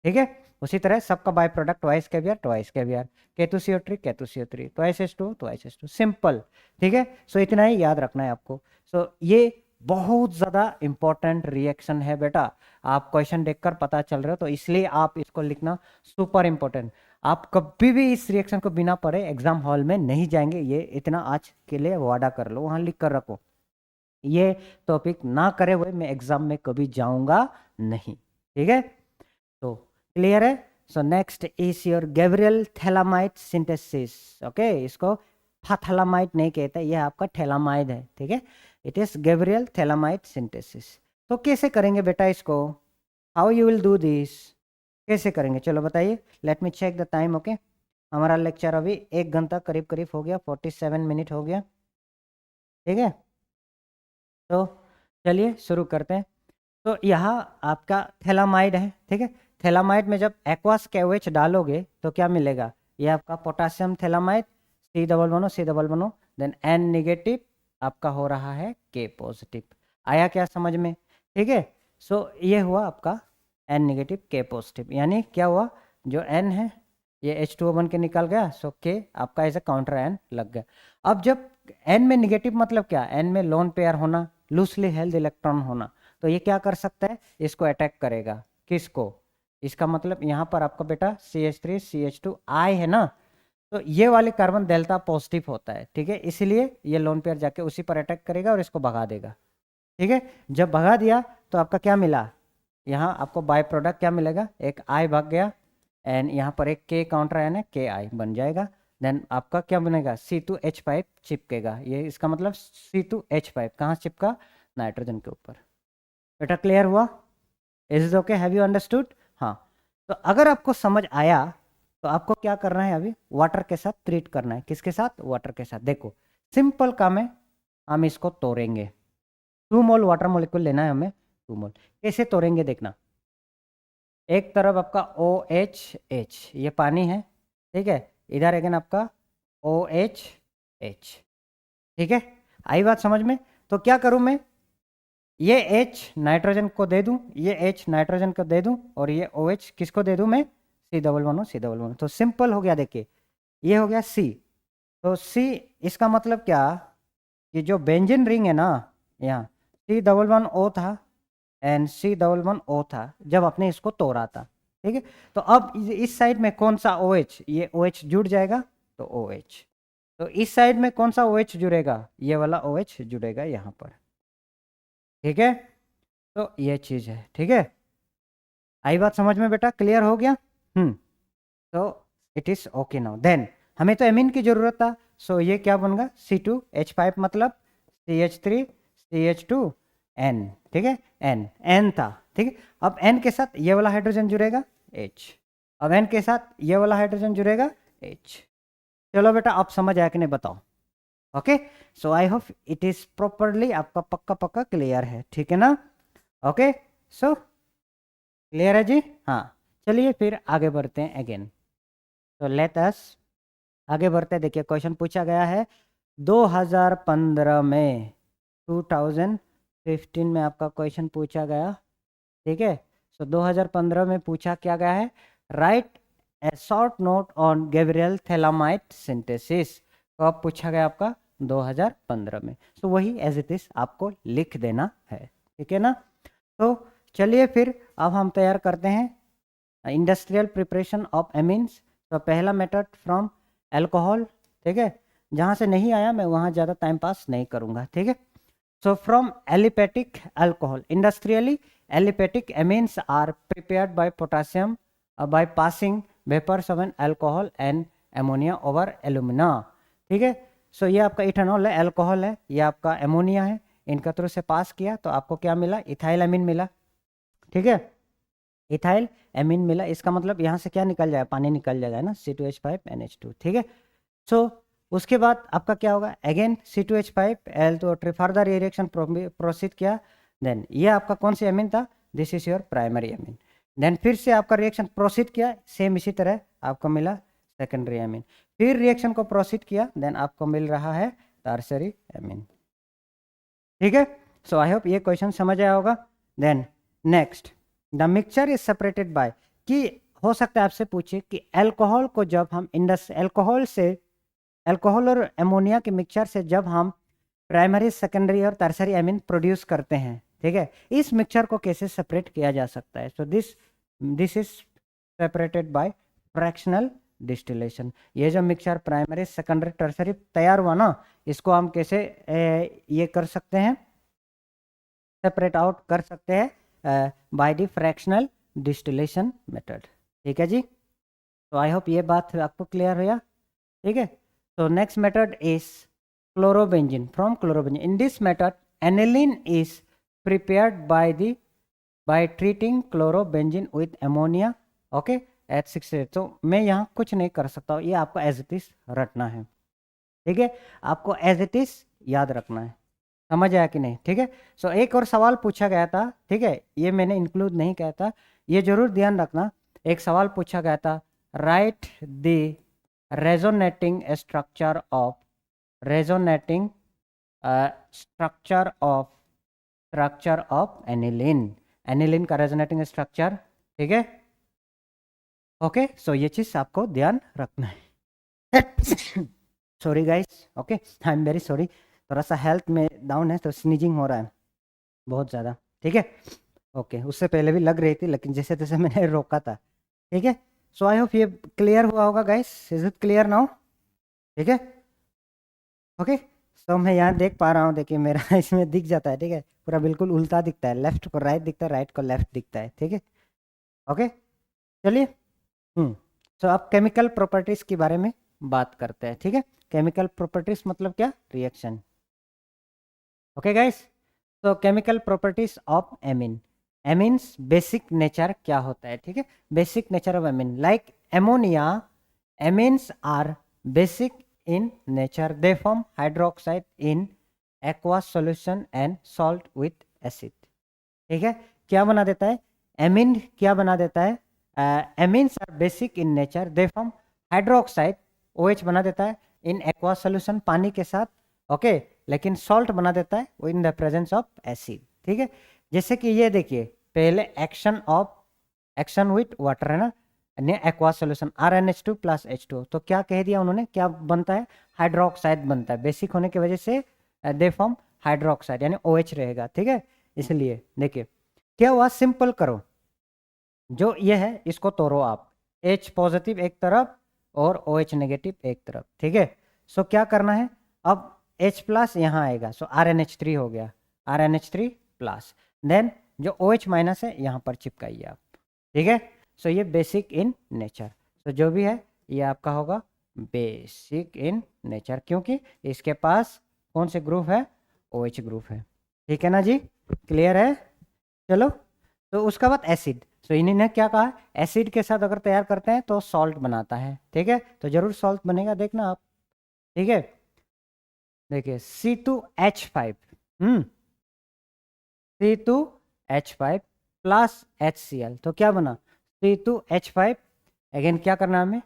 ठीक है। उसी तरह सबका by product twice Kbr, K2CO3 K2CO3, twice H2O, simple, ठीक है। सो इतना ही याद रखना है आपको। सो ये बहुत ज्यादा इंपॉर्टेंट रिएक्शन है बेटा, आप क्वेश्चन देखकर पता चल रहे हो, तो इसलिए आप इसको लिखना सुपर इंपॉर्टेंट। आप कभी भी इस रिएक्शन को बिना पढ़े एग्जाम हॉल में नहीं जाएंगे, ये इतना आज के लिए वादा कर लो, वहां लिख कर रखो, ये टॉपिक ना करे हुए मैं एग्जाम में कभी जाऊंगा नहीं, ठीक है। तो क्लियर है। So next is your Gabriel phthalimide synthesis, okay. इसको फाथैलामाइड नहीं कहते, यह आपका थैलामाइड है, ठीक है। It is Gabriel phthalimide synthesis. तो कैसे करेंगे बेटा इसको? How you will do this? कैसे करेंगे चलो बताइए। Let me check the time, okay. हमारा लेक्चर अभी 1 घंटा करीब करीब हो गया, 47 मिनट हो गया, ठीक है। तो चलिए शुरू करते हैं। तो यहाँ आपका थैलामाइड है, ठीक है। थैलामाइड में जब एक्वास KOH डालोगे तो क्या मिलेगा? ये आपका पोटासियम थैलामाइड, C डबल बनो, देन N नेगेटिव आपका हो रहा है K पॉजिटिव। आया क्या समझ में? ठीक है। सो ये हुआ आपका N नेगेटिव K पॉजिटिव, यानी क्या हुआ? जो N है ये H2O बन के निकल गया, सो K आपका एज ए काउंटर N लग गया। अब जब N में नेगेटिव मतलब क्या? N में लोन पेयर होना, लूजली हेल्ड इलेक्ट्रॉन होना, तो ये क्या कर सकता है? इसको अटैक करेगा। किसको? इसका मतलब यहाँ पर आपका बेटा CH3 CH2 I है ना, तो ये वाले कार्बन डेल्टा पॉजिटिव होता है, ठीक है। इसलिए ये लोन पेयर जाके उसी पर अटैक करेगा और इसको भगा देगा, ठीक है। जब भगा दिया तो आपका क्या मिला? यहाँ आपको बाय प्रोडक्ट क्या मिलेगा? एक I भाग गया एंड यहाँ पर एक K काउंटर आयन है, KI बन जाएगा। देन आपका क्या बनेगा? C2H5 चिपकेगा। ये इसका मतलब C2H5 कहाँ चिपका? नाइट्रोजन के ऊपर। बेटा क्लियर हुआ? Is is okay? Have you understood? हाँ। तो अगर आपको समझ आया तो आपको क्या करना है? अभी वाटर के साथ ट्रीट करना है। किसके साथ? वाटर के साथ। देखो सिंपल काम है, हम इसको तोड़ेंगे। 2 मोल वाटर मॉलिक्यूल लेना है हमें, 2 मोल। कैसे तोड़ेंगे देखना। एक तरफ आपका OH ये पानी है, ठीक है। इधर अगेन आपका OH, ठीक है। आई बात समझ में? तो क्या करूं मैं? ये H नाइट्रोजन को दे दूं, ये H नाइट्रोजन को दे दूं, और ये OH किसको दे दूं मैं? C डबल बनो। तो सिंपल हो गया, देखिए ये हो गया C। तो C इसका मतलब क्या? कि जो बेंजीन रिंग है ना, यहाँ C डबल वन O था and C double one O था जब आपने इसको तोड़ा था, ठीक है। तो अब इस साइड में कौन सा OH, ये OH जुड़ जाएगा तो OH, तो इस साइड में कौन सा OH जुड़ेगा, ये वाला OH जुड़ेगा यहाँ पर, ठीक है। तो ये चीज है, ठीक है। आई बात समझ में बेटा, क्लियर हो गया? तो it is okay now. Then हमें तो एमीन की जरूरत था, सो ये क्या बनेगा C2H5 मतलब CH3CH2N, ठीक है। N था, ठीक है। अब N के साथ ये वाला हाइड्रोजन जुड़ेगा H, अब N के साथ ये वाला हाइड्रोजन जुड़ेगा H। चलो बेटा आप समझ आया कि नहीं बताओ? Okay, so I hope it is properly आपका पक्का पक्का क्लियर है, ठीक है ना? ओके, सो क्लियर है जी? हाँ, चलिए फिर आगे बढ़ते हैं अगेन। तो लेट अस आगे बढ़ते हैं। देखिए क्वेश्चन पूछा गया है 2015 में, 2015 में आपका क्वेश्चन पूछा गया, ठीक है। सो 2015 में पूछा क्या गया है, right A short note on Gabriel phthalimide synthesis. तो अब पूछा गया आपका 2015 में, सो वही एज इट इज आपको लिख देना है, ठीक है ना? तो चलिए फिर अब हम तैयार करते हैं इंडस्ट्रियल प्रिपरेशन ऑफ एमीन्स। तो पहला मेथड फ्रॉम अल्कोहल, ठीक है। जहाँ से नहीं आया मैं वहाँ ज़्यादा टाइम पास नहीं करूँगा, ठीक है। So from aliphatic alcohol, industrially aliphatic amines are prepared by potassium by passing vapors of an alcohol and ammonia over alumina, ठीक है। सो ये आपका इथेनॉल है, अल्कोहल है, ये आपका एमोनिया है, इनका थ्रू से पास किया तो आपको क्या मिला, इथाइल एमीन मिला, ठीक है। इथाइल एमीन मिला, इसका मतलब यहाँ से क्या निकल जाएगा, पानी निकल जाएगा ना, C2H5NH2, ठीक है। सो उसके बाद आपका क्या होगा, अगेन C2H5Al2O3, फर्दर ये रिएक्शन प्रोसीड किया, देन ये आपका कौन सी एमीन था, this is your primary amine. Then फिर से आपका रिएक्शन प्रोसीड किया, सेम इसी तरह आपको मिला सेकेंडरी एमीन, फिर रिएक्शन को प्रोसीड किया, देन आपको मिल रहा है टर्शरी एमीन, ठीक है। सो आई होप ये क्वेश्चन समझ आया होगा। Then next, the mixture is separated by, कि हो सकता है आपसे पूछे कि अल्कोहल को जब हम अल्कोहल और एमोनिया के मिक्सचर से जब हम प्राइमरी सेकेंडरी और टर्शरी एमीन प्रोड्यूस करते हैं, ठीक है, इस मिक्सचर को कैसे सेपरेट किया जा सकता है। So this is separated bye fractional distillation. ये जो मिक्सचर प्राइमरी सेकेंडरी टर्शरी तैयार हुआ ना, इसको हम कैसे ये कर सकते हैं, सेपरेट आउट कर सकते हैं by the fractional distillation method, ठीक है जी। तो आई होप ये बात आपको क्लियर हुआ, ठीक है। तो next method is chlorobenzene, from chlorobenzene. In this method aniline is prepared by treating chlorobenzene with ammonia, okay, at 6. तो मैं यहाँ कुछ नहीं कर सकता हूँ, ये आपको एज इट इज रटना है, ठीक है। आपको एज इट इज याद रखना है, समझ आया कि नहीं, ठीक है। सो एक और सवाल पूछा गया था, ठीक है, ये मैंने इंक्लूड नहीं किया था, ये जरूर ध्यान रखना। एक सवाल पूछा गया था, write the resonating structure of aniline का रेजोनेटिंग स्ट्रक्चर, ठीक है। ओके, सो ये चीज आपको ध्यान रखना है। Sorry guys, okay, I am very sorry, थोड़ा सा हेल्थ में डाउन है तो स्नीजिंग हो रहा है बहुत ज़्यादा, ठीक है। ओके, उससे पहले भी लग रही थी लेकिन जैसे तैसे मैंने रोका था, ठीक है। सो आई होप ये क्लियर हुआ होगा guys, is it clear now, ठीक है। ओके, तो मैं यहाँ देख पा रहा हूँ, देखिए मेरा इसमें दिख जाता है, ठीक है, पूरा बिल्कुल उल्टा दिखता है, लेफ्ट को राइट दिखता है, राइट को लेफ्ट दिखता है, ठीक है। ओके, चलिए, तो अब केमिकल प्रॉपर्टीज के बारे में बात करते हैं, ठीक है। केमिकल प्रॉपर्टीज मतलब क्या, रिएक्शन, ओके गाइस। तो chemical properties of amine, amines basic nature क्या होता है, ठीक है, basic nature of amine, like ammonia, amines are basic in nature, they form hydroxide in aqueous solution and salt with acid, ठीक है। क्या बना देता है, एमीन क्या बना देता है, amines are basic in nature, they form hydroxide, OH बना देता है इन एक्वास सोल्यूशन, पानी के साथ, ओके, लेकिन सॉल्ट बना देता है इन द प्रेजेंस ऑफ एसिड, ठीक है। जैसे कि ये देखिए, पहले एक्शन विथ वाटर है ना, aqueous solution RnH2 plus H2, तो क्या कह दिया उन्होंने, क्या बनता है, हाइड्रोक्साइड बनता है, बेसिक होने की वजह से दे फॉर्म हाइड्रोक्साइड यानी OH रहेगा, ठीक है। इसलिए देखिए क्या हुआ, सिंपल करो, जो ये है इसको तोड़ो आप, H पॉजिटिव एक तरफ और OH नेगेटिव एक तरफ, ठीक है। सो क्या करना है, अब H प्लस यहाँ आएगा, सो RnH3 हो गया, RnH3 प्लस, देन जो OH माइनस है यहाँ पर चिपकाइए आप, ठीक है। सो ये बेसिक इन नेचर, सो जो भी है ये आपका होगा बेसिक इन नेचर, क्योंकि इसके पास कौन से ग्रुप है, OH ग्रुप है, ठीक है ना जी, क्लियर है। चलो, तो उसका बाद एसिड, तो इन्होंने क्या कहा, एसिड के साथ अगर तैयार करते हैं तो सॉल्ट बनाता है, ठीक है, तो जरूर सॉल्ट बनेगा, देखना आप, ठीक है। देखिए C2H5, C2H5 प्लस HCl, तो क्या बना C2H5, अगेन क्या करना हमें,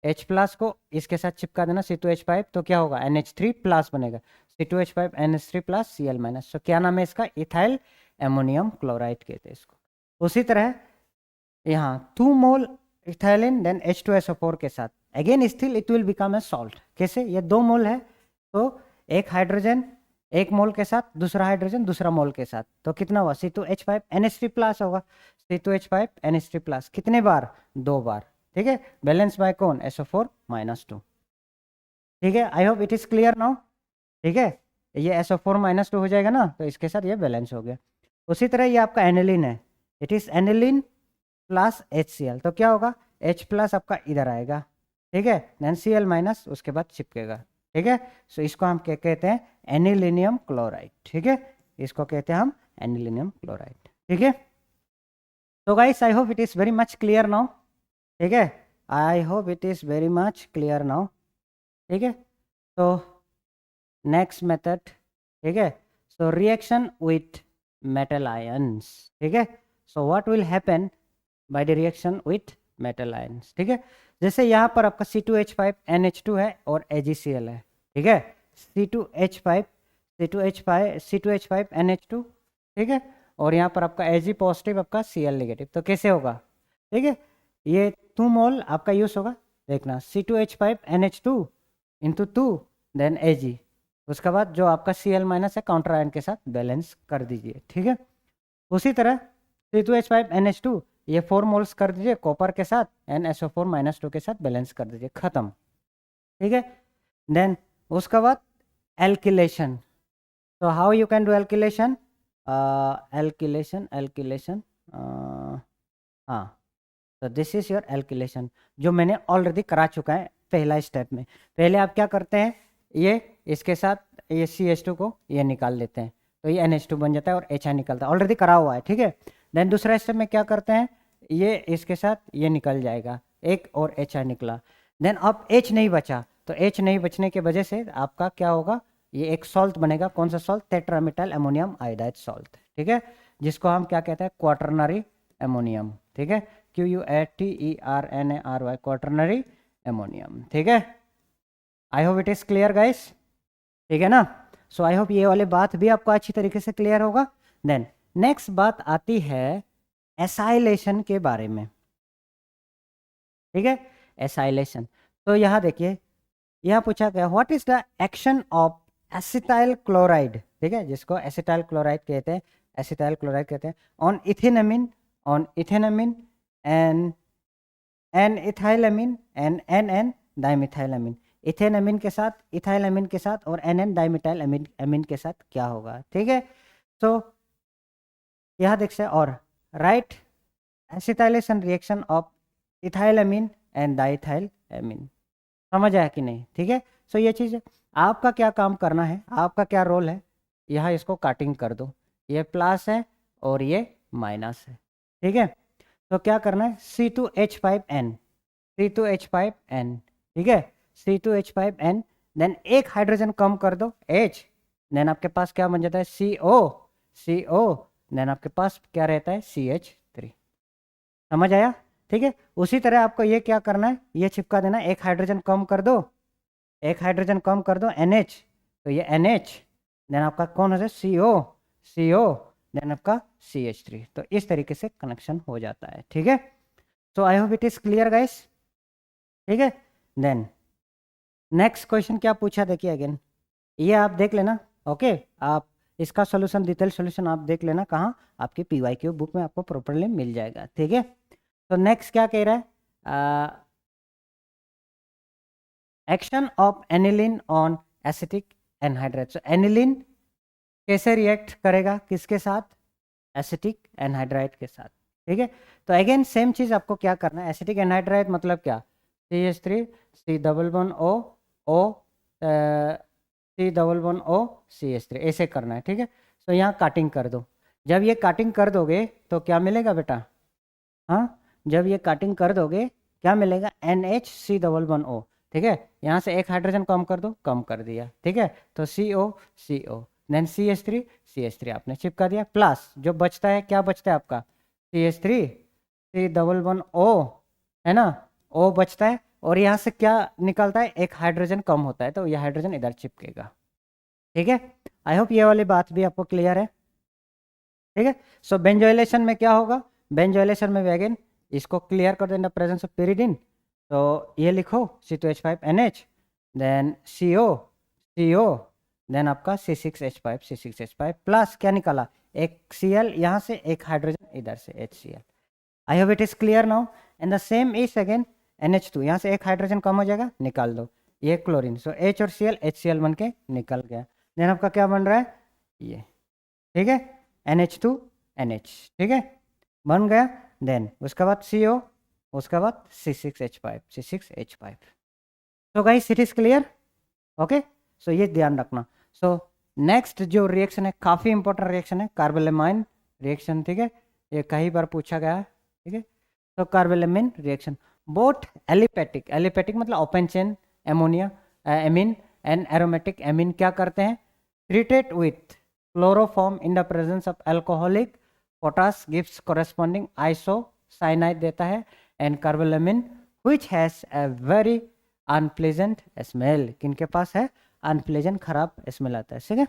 H प्लस को इसके साथ चिपका देना C2H5, तो क्या होगा NH3 प्लस बनेगा, C2H5 NH3 plus Cl minus, तो क्या नाम है इसका, इथाइल एमोनियम क्लोराइड कहते हैं इसको। उसी तरह यहाँ 2 मोल इथाइलिन देन H2SO4 के साथ, again still it will become a salt, कैसे, ये 2 मोल है, तो एक हाइड्रोजन एक मोल के साथ, दूसरा हाइड्रोजन दूसरा मोल के साथ, तो कितना हुआ C2H5 NH3 प्लस होगा, C2H5 NH3 प्लस कितने बार, 2 बार, ठीक है, बैलेंस बाय कौन, SO4 -2, ठीक है। I hope it is clear now, ठीक है, ये SO4 -2 हो जाएगा ना, तो इसके साथ ये बैलेंस हो गया। उसी तरह ये आपका एनिलीन है, it is aniline plus HCl, तो क्या होगा, H प्लस आपका इधर आएगा, ठीक है, देन Cl माइनस उसके बाद चिपकेगा, ठीक है। सो इसको हम क्या कहते हैं, एनिलीनियम क्लोराइड, ठीक है, इसको कहते हैं हम एनिलीनियम क्लोराइड, ठीक है। तो guys I hope it is very much clear now, ठीक है, I hope it is very much clear now, ठीक है। तो नेक्स्ट मेथड, ठीक है, so reaction with metal ions, ठीक है, so what will happen by the reaction with metal ions, ठीक है। जैसे यहाँ पर आपका C2H5 NH2 है और AgCl है, ठीक है, C2H5 NH2, ठीक है, और यहाँ पर आपका Ag पॉजिटिव आपका Cl नेगेटिव, तो कैसे होगा, ठीक है, ये 2 मोल आपका यूज होगा, देखना C2H5 NH2 into 2 then Ag, उसके बाद जो आपका Cl माइनस है काउंटर आयन के साथ बैलेंस कर दीजिए, ठीक है। उसी तरह C2H5 NH2 ये 4 मोल्स कर दीजिए कॉपर के साथ, NSO4 -2 के साथ बैलेंस कर दीजिए, खत्म, ठीक है। देन उसके बाद एल्किलेशन, तो how you can do alkylation, alkylation, हाँ, तो दिस इज योर एल्किलेशन, जो मैंने ऑलरेडी करा चुका है पहला स्टेप में। पहले आप क्या करते हैं, ये इसके साथ ये CH2 को ये निकाल लेते हैं, तो ये NH2 बन जाता है और HI निकलता है, ऑलरेडी करा हुआ है, ठीक है। देन दूसरा स्टेप में क्या करते हैं, ये इसके साथ ये निकल जाएगा, एक और HI निकला, देन अब H नहीं बचा, तो H नहीं बचने की वजह से आपका क्या होगा, ये एक सॉल्ट बनेगा, कौन सा सॉल्ट, टेट्रामेटाइल अमोनियम आयोडाइड सॉल्ट, ठीक है, जिसको हम क्या कहते हैं, क्वाटरनरी अमोनियम, ठीक है, QUATERNARY क्वाटरनरी अमोनियम, ठीक है। I hope it is clear guys, ठीक है ना। सो आई होप ये वाली बात भी आपको अच्छी तरीके से क्लियर होगा। देन नेक्स्ट बात आती है एसाइलेशन के बारे में, ठीक है, एसाइलेशन, तो यहाँ देखिए, यहाँ पूछा गया what is the action of acetyl chloride, ठीक है, जिसको एसिटाइल क्लोराइड कहते हैं, एसिटाइल क्लोराइड कहते हैं, ऑन इथेनामिन एन इथाइलामिन एन डाइमिथाइलामिन, इथेनामिन के साथ, इथाइलामिन के साथ और एन डाइमिथाइलामिन के साथ क्या होगा, ठीक है। तो यहाँ देख सकते, और write acetylation reaction of ethylamine and diethylamine, समझ आया कि नहीं, ठीक है। सो ये चीज़ आपका क्या काम करना है, आपका क्या रोल है, यहाँ इसको काटिंग कर दो, ये प्लस है और ये माइनस है, ठीक है। तो क्या करना है, C2H5N, ठीक है, C2H5N, देन एक हाइड्रोजन कम कर दो H, देन आपके पास क्या बन जाता है, CO, देन आपके पास क्या रहता है, CH3, समझ आया, ठीक है। उसी तरह आपको ये क्या करना है, ये चिपका देना, एक हाइड्रोजन कम कर दो, एक हाइड्रोजन कम कर दो NH, तो ये NH, देन आपका कौन हो जाए, CO, देन आपका CH3, तो इस तरीके से कनेक्शन हो जाता है, ठीक है। So I hope it is clear guys, ठीक है। देन नेक्स्ट क्वेश्चन क्या पूछा, देखिए अगेन, ये आप देख लेना, ओके, आप इसका सोल्यूशन, डिटेल सोल्यूशन आप देख लेना, कहाँ, आपकी PYQ बुक में आपको प्रॉपरली मिल जाएगा, ठीक है। तो नेक्स्ट क्या कह रहा है, action of aniline on acetic anhydride. So aniline कैसे रिएक्ट करेगा, किसके साथ, एसिटिक एनहाइड्राइड के साथ। ठीक है, तो अगेन सेम चीज आपको क्या करना है, एसिटिक एनहाइड्राइड मतलब क्या, CH3 C11O O C11O CH3 ऐसे करना है। ठीक है, तो यहाँ काटिंग कर दो। जब ये काटिंग कर दोगे तो क्या मिलेगा बेटा, हाँ, जब ये काटिंग कर दोगे क्या मिलेगा, NHC11O। ठीक है, यहाँ से एक हाइड्रोजन कम कर दो, कम कर दिया। ठीक है, तो CO CO देन CH3 आपने चिपका दिया, प्लस जो बचता है, क्या बचता है आपका, CH3 C11O है ना, O बचता है, और यहाँ से क्या निकलता है, एक हाइड्रोजन कम होता है, तो यह हाइड्रोजन इधर चिपकेगा। ठीक है, आई होप ये वाली बात भी आपको क्लियर है। ठीक है, सो बेंजोइलेशन में क्या होगा, बेंजोइलेशन में भी अगेन इसको क्लियर कर देना, प्रेजेंस ऑफ pyridine। तो ये लिखो C2H5NH देन CO देन आपका C6H5 प्लस क्या निकाला, एक Cl यहाँ से, एक हाइड्रोजन इधर से HCl। I hope it is clear now. And the same is again NH2, यहाँ से एक हाइड्रोजन कम हो जाएगा, निकाल दो, ये क्लोरीन, सो H और Cl HCl बन के निकल गया। देन आपका क्या बन रहा है, ये। ठीक है, NH2NH, ठीक है, बन गया। देन उसके बाद CO, उसके बाद C6H5। तो guys it is clear, okay. So ये ध्यान रखना। सो नेक्स्ट जो रिएक्शन है, काफी इंपॉर्टेंट रिएक्शन है, कार्बोलेमाइन रिएक्शन। ठीक है, ये कई बार पूछा गया है। ठीक है, तो कार्बोलेमाइन रिएक्शन बोथ एलिपेटिक, एलिपेटिक मतलब open chain ammonia amine and aromatic amine क्या करते हैं, treated with chloroform in the presence of alcoholic potash gives corresponding isocyanide देता है, and carbylamine which has a very unpleasant smell, किनके पास है, अनप्लेजेंट खराब स्मेल आता है। ठीक है,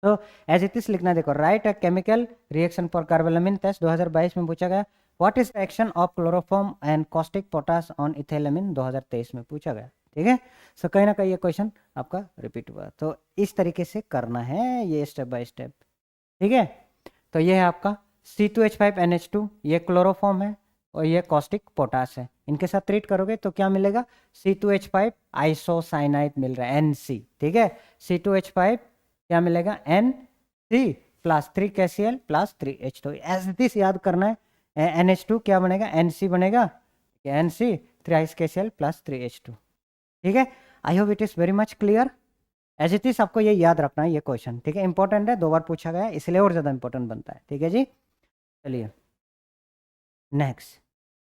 तो एज इट इज लिखना, देखो, write a chemical reaction for carbylamine test 2022 में पूछा गया। What is the action of chloroform and caustic potash on ethylamine 2023 में पूछा गया। ठीक है, सो कहीं ना कहीं ये क्वेश्चन आपका रिपीट हुआ, तो इस तरीके से करना है ये स्टेप बाय स्टेप। ठीक है, तो ये है आपका C2H5NH2, ये क्लोरोफॉर्म है, और ये कॉस्टिक पोटास है, इनके साथ ट्रीट करोगे तो क्या मिलेगा, C2H5 आइसोसाइनाइड मिल रहा है, NC। ठीक है, C2H5 क्या मिलेगा, NC plus 3KCl plus 3H2, ऐसे दिस याद करना है। NH2 क्या बनेगा, NC बनेगा, NC 3KCl प्लस 3H2। ठीक है, I hope it is very much clear. As it is आपको ये याद रखना है, ये क्वेश्चन। ठीक है, इंपॉर्टेंट है, 2 बार पूछा गया है, इसलिए और ज़्यादा इंपॉर्टेंट बनता है। ठीक है जी, चलिए नेक्स्ट,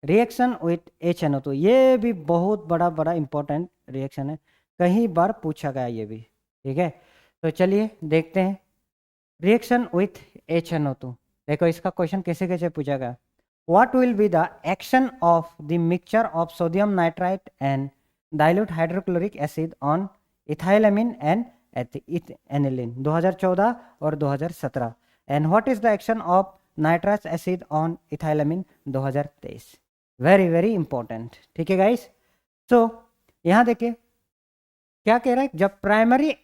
रिएक्शन विथ HNO2, ये भी बहुत बड़ा बड़ा इंपॉर्टेंट रिएक्शन है, कई बार पूछा गया ये भी। ठीक है, तो चलिए देखते हैं रिएक्शन विथ HNO2। देखो इसका क्वेश्चन कैसे कैसे पूछा गया, what will be the action of the mixture of sodium nitrite and dilute hydrochloric acid on ethylamine and aniline 2014 और 2017, and what is the action of nitrous acid on ethylamine 2023। Very very important. ठीक है गाइस, सो यहाँ देखिए क्या कह रहा है, जब primary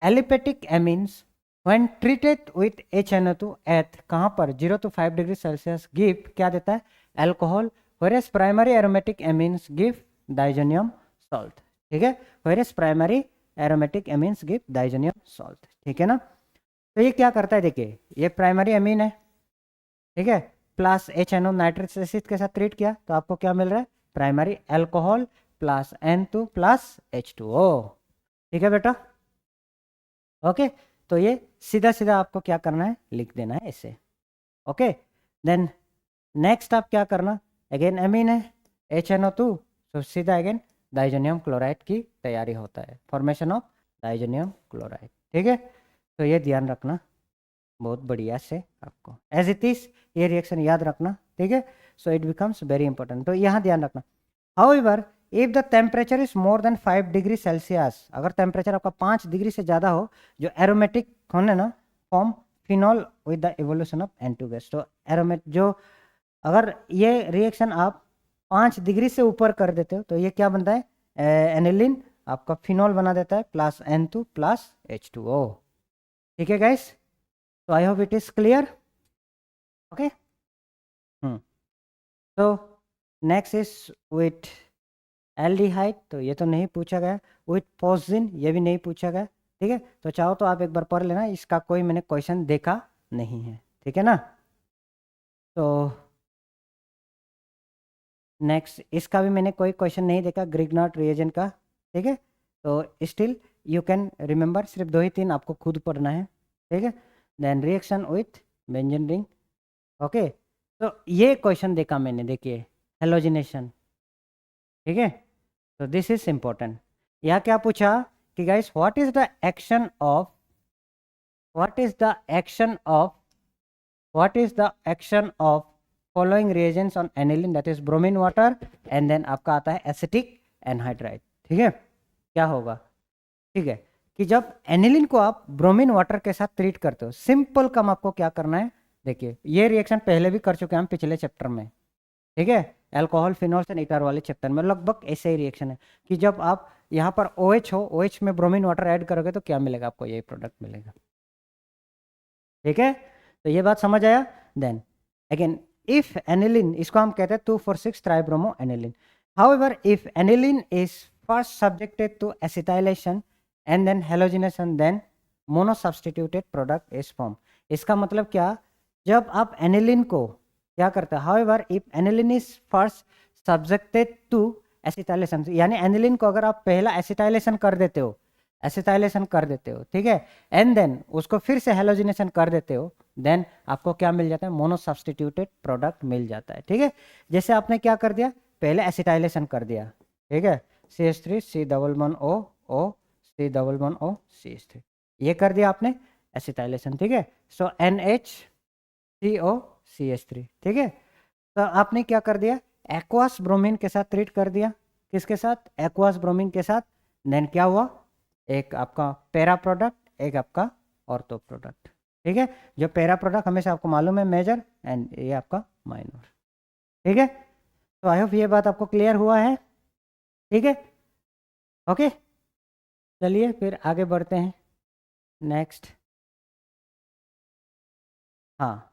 aliphatic amines when treated with HNO2 at कहाँ पर 0 to 5 डिग्री सेल्सियस गिव क्या देता है, alcohol, whereas primary aromatic amines give diazonium salt. ठीक है, whereas primary aromatic amines give diazonium salt. ठीक है ना, तो ये क्या करता है, देखिए ये प्राइमरी एमीन है, ठीक है, प्लस HNO नाइट्रिक एसिड के साथ ट्रीट किया तो आपको क्या मिल रहा है, primary alcohol plus N2 plus H2O। ठीक है बेटा, ओके, तो ये सीधा सीधा आपको क्या करना है, लिख देना है इसे। ओके, देन नेक्स्ट आप क्या करना, अगेन एमीन है HNO2, तो सीधा अगेन डाइजोनियम क्लोराइड की तैयारी होता है, फॉर्मेशन ऑफ डाइजोनियम क्लोराइड। ठीक है, तो ये ध्यान रखना बहुत बढ़िया से आपको, एज इट इज ये रिएक्शन याद रखना। ठीक है, so it becomes very important, तो यहाँ ध्यान रखना। However if the temperature is more than 5 degree Celsius, अगर टेम्परेचर आपका 5 डिग्री से ज़्यादा हो, जो एरोमेटिक होने ना form phenol with the evolution of N2 gas, तो एरोमेट जो अगर ये रिएक्शन आप 5 डिग्री से ऊपर कर देते हो तो ये क्या बनता है, एनिलीन आपका फिनॉल बना देता है प्लस N2 प्लस H2O। ठीक है गाइस, तो आई hope it is clear, okay. तो नेक्स्ट इज विथ एल्डिहाइड, तो ये तो नहीं पूछा गया। विथ पोजीन, ये भी नहीं पूछा गया। ठीक है, तो चाहो तो आप एक बार पढ़ लेना, इसका कोई मैंने क्वेश्चन देखा नहीं है। ठीक है ना। तो नेक्स्ट, इसका भी मैंने कोई क्वेश्चन नहीं देखा ग्रिग्नार्ड रिएजेंट का। ठीक है, तो स्टिल यू कैन रिमेंबर, सिर्फ 2 ही 3 आपको खुद पढ़ना है। ठीक है, then reaction with benzene ring. Okay, तो ये क्वेश्चन देखा मैंने, देखिए हेलोजिनेशन। ठीक है, तो दिस इज इंपॉर्टेंट। यहाँ क्या पूछा कि guys what is the action of following reagents on aniline, that is bromine water, and then आपका आता है एसिटिक एनहाइड्राइड। ठीक है, क्या होगा? ठीक है, कि जब एनिलीन को आप ब्रोमीन वाटर के साथ ट्रीट करते हो, सिंपल काम आपको क्या करना है, देखिए ये रिएक्शन पहले भी कर चुके हैं हम पिछले चैप्टर में। ठीक है, अल्कोहल फिनोल्स एंड ईथर वाले चैप्टर में लगभग ऐसे ही रिएक्शन है कि जब आप यहाँ पर OH हो, OH में ब्रोमीन वाटर ऐड करोगे तो क्या मिलेगा आपको, यही प्रोडक्ट मिलेगा। ठीक है, तो ये बात समझ आया। देन अगेन, इफ एनिलीन, इसको हम कहते हैं 2,4,6 tribromo aniline. However if aniline is first subjected to acetylation and then halogenation, then monosubstituted product is form. इसका मतलब क्या, जब आप एनिलीन को क्या करते हैं, however if aniline is first subjected to acetylation, यानी एनिलीन को अगर आप पहला एसिटाइलेशन कर देते हो, ठीक है, एंड देन उसको फिर से हेलोजिनेशन कर देते हो, देन आपको क्या मिल जाता है, मोनो सब्स्टिट्यूटेड प्रोडक्ट मिल जाता है। ठीक है, जैसे आपने क्या कर दिया, पहले एसिटाइलेशन कर दिया। ठीक है, CH3 C11O O C11O CH3, ये कर दिया आपने एसिटाइलेशन। ठीक है, सो NH CO CH3। ठीक है, तो आपने क्या कर दिया, एक्वास ब्रोमीन के साथ ट्रीट कर दिया। किसके साथ? एक्वास ब्रोमीन के साथ। देन क्या हुआ, एक आपका पैरा प्रोडक्ट, एक आपका ऑर्थो प्रोडक्ट। ठीक है, जो पैरा प्रोडक्ट हमेशा आपको मालूम है मेजर, एंड ये आपका माइनर। ठीक है, तो आई होप ये बात आपको क्लियर हुआ है। ठीक है, ओके, चलिए फिर आगे बढ़ते हैं। नेक्स्ट, हाँ,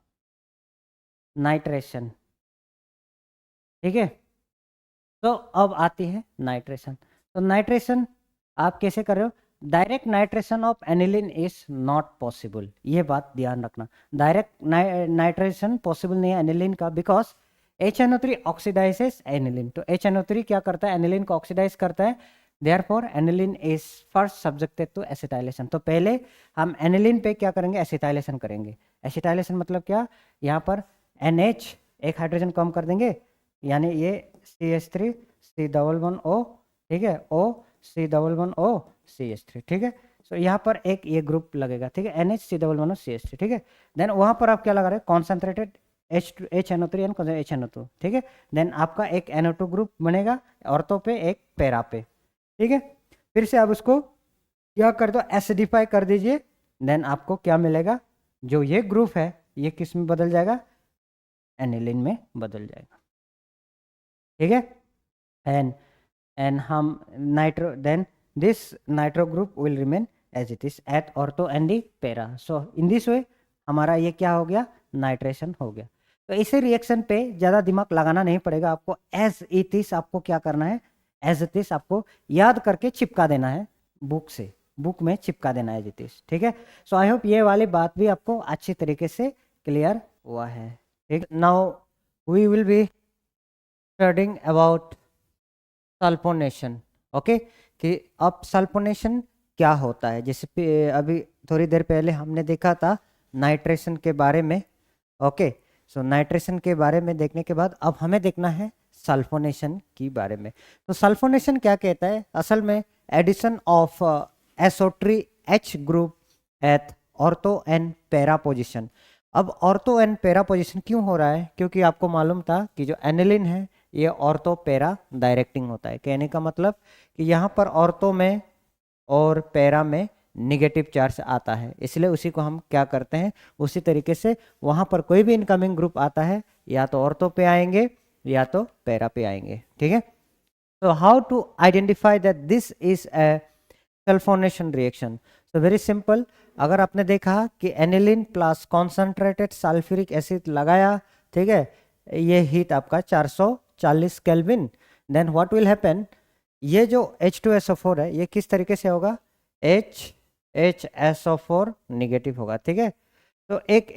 नाइट्रेशन। ठीक है, तो अब आती है नाइट्रेशन। तो नाइट्रेशन आप कैसे कर रहे हो, direct nitration of aniline is not possible, ये बात ध्यान रखना। डायरेक्ट नाइट्रेशन पॉसिबल नहीं है एनिलीन का, बिकॉज HNO3 ऑक्सीडाइजेस एनिलीन। तो HNO3 क्या करता है, एनिलीन को ऑक्सीडाइज करता है, therefore aniline is first subjected to acetylation. तो पहले हम एनिलीन पे क्या करेंगे, एसिटाइलेशन करेंगे। एसिटाइलेशन मतलब क्या, यहाँ पर NH एक हाइड्रोजन कम कर देंगे, यानी ये CH3 C11O, ठीक है, O C11O CH3। ठीक है, सो यहाँ पर एक ये ग्रुप लगेगा। ठीक है, NH C11O CH3। ठीक है, देन वहाँ पर आप क्या लगा रहे हैं, कॉन्सेंट्रेटेड HNO3 एंड HNO2। ठीक है, देन आपका एक NO2 ग्रुप बनेगा ऑर्थो पे, एक पैरा पे। ठीक है, फिर से आप उसको क्या कर दो, एसिडिफाई कर दीजिए, देन आपको क्या मिलेगा, जो ये ग्रुप है ये किस में बदल जाएगा, एनिलीन में बदल जाएगा। ठीक है, एंड हम nitro, then this nitro group will remain as it is at ortho and the para. So in this way हमारा ये क्या हो गया, नाइट्रेशन हो गया। तो इसे रिएक्शन पे ज़्यादा दिमाग लगाना नहीं पड़ेगा आपको, एज इट इज आपको क्या करना है, एज इट इज आपको याद करके चिपका देना है बुक से, बुक में चिपका देना है एज इट इज। ठीक है, सो आई होप ये वाली बात भी आपको अच्छी तरीके से क्लियर हुआ है। ठीक, now we will be studying about sulphonation. Okay, कि अब सल्फोनेशन क्या होता है, जैसे अभी थोड़ी देर पहले हमने देखा था नाइट्रेशन के बारे में। ओके, सो नाइट्रेशन के बारे में देखने के बाद अब हमें देखना है सल्फोनेशन के बारे में। तो सल्फोनेशन क्या कहता है, असल में addition of SO3H group at ortho and para position. अब ऑर्थो एंड पैरा पोजिशन क्यों हो रहा है, क्योंकि आपको मालूम था कि जो एनिलीन है ये ऑर्थो पैरा डायरेक्टिंग होता है। कहने का मतलब कि यहाँ पर ऑर्थो में और पैरा में निगेटिव चार्ज आता है, इसलिए उसी को हम क्या करते हैं, उसी तरीके से वहाँ पर कोई भी इनकमिंग ग्रुप आता है या तो ऑर्थो पे आएंगे या तो पैरा पे आएंगे। ठीक है, तो how to identify that this is a sulphonation reaction. तो वेरी सिंपल, अगर आपने देखा कि aniline plus concentrated sulphuric acid लगाया, ठीक है, ये हीट आपका 40 kelvin, then what will happen, ये जो H2SO4 है ये किस तरीके से होगा, HHSO4 निगेटिव होगा, ठीक है। तो एक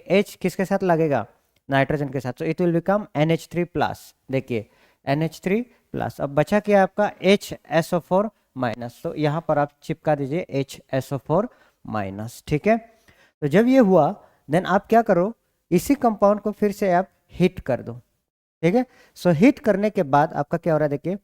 H किसके साथ लगेगा, नाइट्रोजन के साथ, तो it will become NH3 plus, देखिए NH3 प्लस। अब बचा क्या आपका HSO4 माइनस, तो यहाँ पर आप चिपका दीजिए HSO4 माइनस, ठीक है। तो जब ये हुआ देन आप क्या करो, इसी कंपाउंड को फिर से आप हीट कर दो, ठीक है। सो हीट करने के बाद आपका क्या हो रहा है, देखिए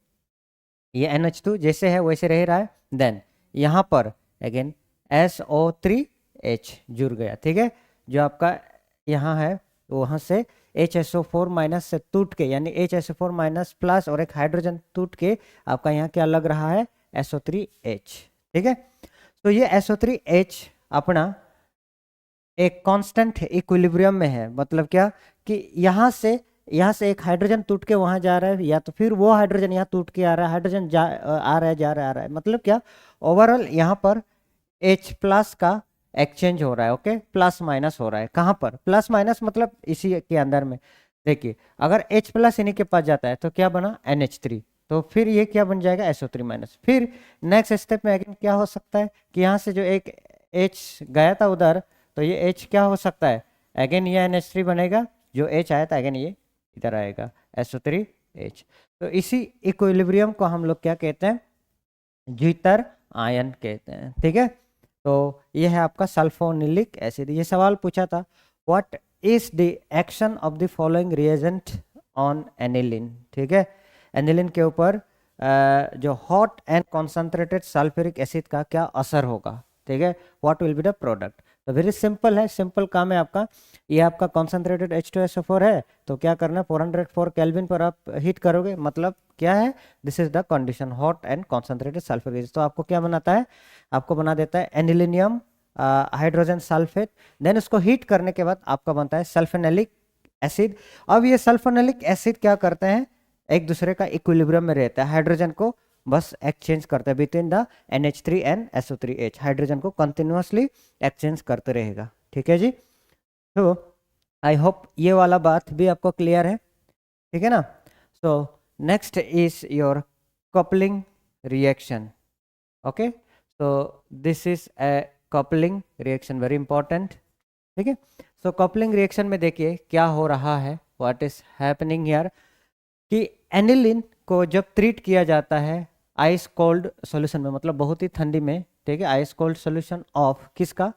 ये NH2 जैसे है वैसे रह रहा है, देन यहाँ पर अगेन SO3H जुड़ गया, ठीक है। जो आपका यहाँ है वहाँ से HSO4 माइनस से टूट के, यानी HSO4 माइनस प्लस और एक हाइड्रोजन टूट के आपका यहाँ क्या लग रहा है, SO3H, ठीक है। तो ये SO3H अपना एक कांस्टेंट इक्विलिब्रियम में है, मतलब क्या कि यहाँ से एक हाइड्रोजन टूट के वहां जा रहा है, या तो फिर वो हाइड्रोजन यहाँ टूट के आ रहा है, हाइड्रोजन आ रहा है, जा रहा है, आ रहा है, मतलब क्या ओवरऑल यहाँ पर H प्लस का एक्सचेंज हो रहा है, ओके, प्लस माइनस हो रहा है। कहाँ पर प्लस माइनस, मतलब इसी के अंदर में, देखिए अगर H प्लस इन्हीं के पास जाता है तो क्या बना NH3, तो फिर ये क्या बन जाएगा SO3 माइनस। फिर नेक्स्ट स्टेप में अगेन क्या हो सकता है कि यहाँ से जो एक H गया था उधर, तो ये H क्या हो सकता है, अगेन ये NH3 बनेगा, जो H आया था अगेन ये इधर आएगा SO3H। तो इसी इक्विलिब्रियम को हम लोग क्या कहते हैं, द्वितर आयन कहते हैं, ठीक है। तो ये है आपका सल्फोनिलिक एसिड। ये सवाल पूछा था, what is the action of the following reagent on aniline, ठीक है। एनिलिन के ऊपर जो hot and concentrated sulphuric acid का क्या असर होगा, ठीक है, what will be the product. तो वेरी सिंपल है, सिंपल काम है आपका। ये आपका कॉन्सेंट्रेटेड H2SO4 है, तो क्या करना है 404 केल्विन पर आप हीट करोगे, मतलब क्या है, this is the condition, hot and concentrated sulphuric acid. तो आपको क्या बनाता है, आपको बना देता है एनिलिनियम हाइड्रोजन सल्फेट, देन उसको हीट करने के बाद आपका बनता है सल्फोनिलिक एसिड। अब ये सल्फोनिलिक एसिड क्या करते हैं, एक दूसरे का इक्विलिब्रियम में रहता है, हाइड्रोजन को बस एक्सचेंज करता है between the NH3 and SO3H, hydrogen को कंटिन्यूअसली एक्सचेंज करते रहेगा, ठीक है जी। तो आई होप ये वाला बात भी आपको क्लियर है, ठीक है ना। सो next is your coupling reaction, okay. So this is A coupling reaction, very important, ठीक है। सो कपलिंग रिएक्शन में देखिए क्या हो रहा है, व्हाट इज हैपनिंग हियर, कि एनिलिन को जब ट्रीट किया जाता है आइस कोल्ड सॉल्यूशन में, मतलब बहुत ही ठंडी में, ठीक है, आइस कोल्ड सॉल्यूशन ऑफ किसका,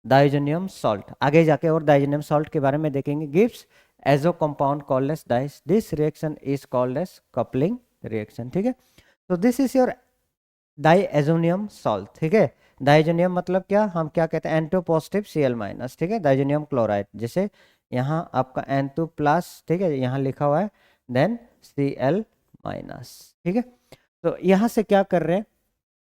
डाइजोनियम सॉल्ट। आगे जाके और डाइजोनियम सॉल्ट के बारे में देखेंगे, gives azo compound called as dyes, this reaction is called as coupling reaction, ठीक है। तो this is your diazonium salt, ठीक है। डाइजोनियम मतलब क्या, हम क्या कहते हैं, N2 पॉजिटिव Cl माइनस, ठीक है, डाइजोनियम क्लोराइड, जैसे यहाँ आपका N2 प्लस, ठीक है, यहाँ लिखा हुआ है, देन Cl माइनस, ठीक है। तो यहाँ से क्या कर रहे हैं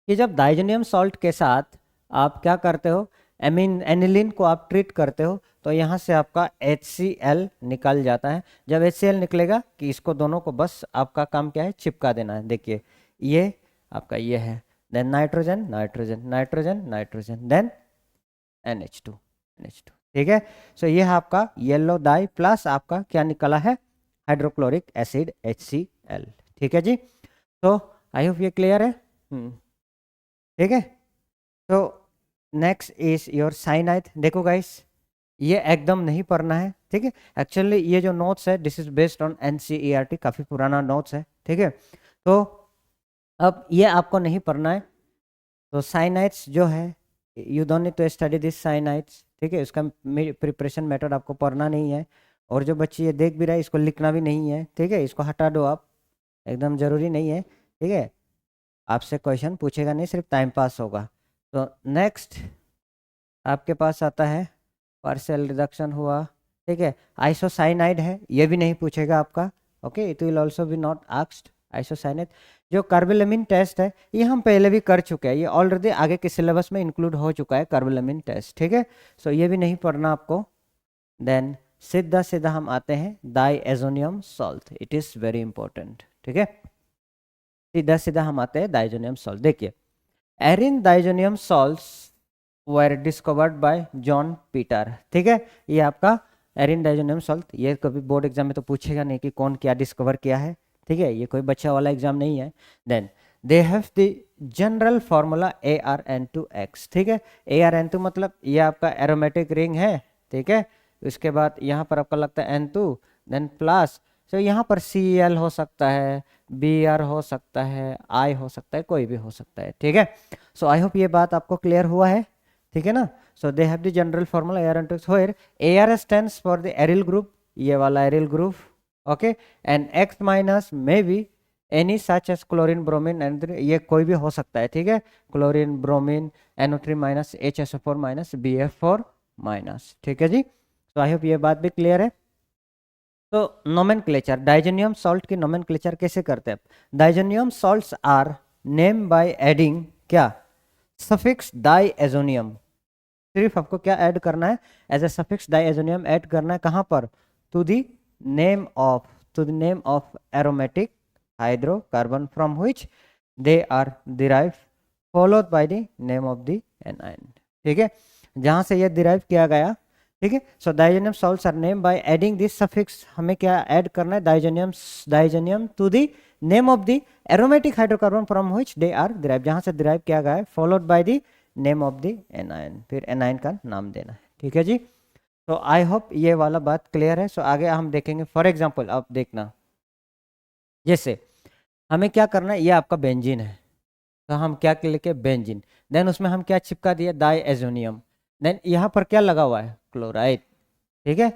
कि जब डाइजोनियम सॉल्ट के साथ आप क्या करते हो, एनिलीन को आप ट्रीट करते हो, तो यहाँ से आपका HCl निकल जाता है। जब HCl निकलेगा कि इसको दोनों को बस आपका काम क्या है, चिपका देना है। देखिए ये आपका ये है, then nitrogen nitrogen nitrogen nitrogen, then NH2, ठीक है। सो ये है आपका येलो डाई प्लस आपका क्या निकला है, हाइड्रोक्लोरिक एसिड HCl, ठीक है जी। तो आई होप ये क्लियर है, ठीक है। तो नेक्स्ट इज योर साइनाइड। देखो गाइस ये एकदम नहीं पढ़ना है, ठीक है। एक्चुअली ये जो नोट्स है this is based on NCERT, काफी पुराना नोट्स है, ठीक है। तो अब ये आपको नहीं पढ़ना है। तो साइनाइड्स जो है you don't need to study this cyanides, ठीक है, इसका प्रिपरेशन मेथड आपको पढ़ना नहीं है। और जो बच्चे ये देख भी रहा है इसको लिखना भी नहीं है, ठीक है, इसको हटा दो आप, एकदम जरूरी नहीं है, ठीक है। आपसे क्वेश्चन पूछेगा नहीं, सिर्फ टाइम पास होगा। तो नेक्स्ट आपके पास आता है पार्शियल रिडक्शन हुआ, ठीक है। आइसोसाइनाइड है, ये भी नहीं पूछेगा आपका, okay, it will also be not asked. Isocyanide जो कार्बोलेमिन टेस्ट है ये हम पहले भी कर चुके हैं, ये ऑलरेडी आगे के सिलेबस में इंक्लूड हो चुका है कार्बोलेमिन टेस्ट, ठीक है। सो ये भी नहीं पढ़ना आपको। देन सीधा सीधा हम आते हैं diazonium salt, it is very important, ठीक है। सीधा सीधा हम आते हैं डाइजोनियम सॉल्ट। देखिए arene diazonium salts were discovered by John Peter, ठीक है। ये आपका एरिन डाइजोनियम सॉल्ट, ये कभी बोर्ड एग्जाम में तो पूछेगा नहीं कि कौन क्या डिस्कवर किया है, ठीक है, ये कोई बच्चा वाला एग्जाम नहीं है। Then they have the general formula ArN2X, ठीक है। ArN2 मतलब ये आपका एरोमेटिक रिंग है, ठीक है। उसके बाद यहाँ पर आपका लगता है N2, देन प्लस, तो यहाँ पर Cl हो सकता है, Br हो सकता है, I हो सकता है, कोई भी हो सकता है, ठीक है। सो आई होप ये बात आपको क्लियर हुआ है, ठीक है ना। So they have the general formula ArN2X, where Ar stands for the aryl group, ये वाला aryl group, okay, and X minus may be any such as chlorine bromine and, ये कोई भी हो सकता है, ठीक है, chlorine bromine NO3 minus HSO4 minus BF4 minus, ठीक है जी। तो आई होप ये बात भी क्लियर है। तो नोमेनक्लेचर, डाइजोनियम सॉल्ट की नोमेनक्लेचर कैसे करते हैं? Diazonium salts are name by adding क्या, सफिक्स डाइएजोनियम, सिर्फ आपको क्या ऐड करना है, as a suffix diazonium add करना है, कहां पर, to the name of aromatic hydrocarbon from which they are derive followed by the name of the anion, ठीक है, जहां से ये डिराइव किया गया, ठीक है। So diazonium salts are name by adding this suffix, हमें क्या ऐड करना है, diazonium to the name of the aromatic hydrocarbon from which they are derive, जहां से डिराइव किया गया है, followed by the name of the anion, फिर एनाइन का नाम देना है, ठीक है जी। तो आई होप ये वाला बात क्लियर है। सो आगे हम देखेंगे, फॉर एग्जांपल आप देखना, जैसे हमें क्या करना है, ये आपका बेंजीन है, तो हम क्या लिखे, बेंजीन, देन उसमें हम क्या चिपका दिए, डाइएजोनियम, देन यहाँ पर क्या लगा हुआ है, क्लोराइड, ठीक है,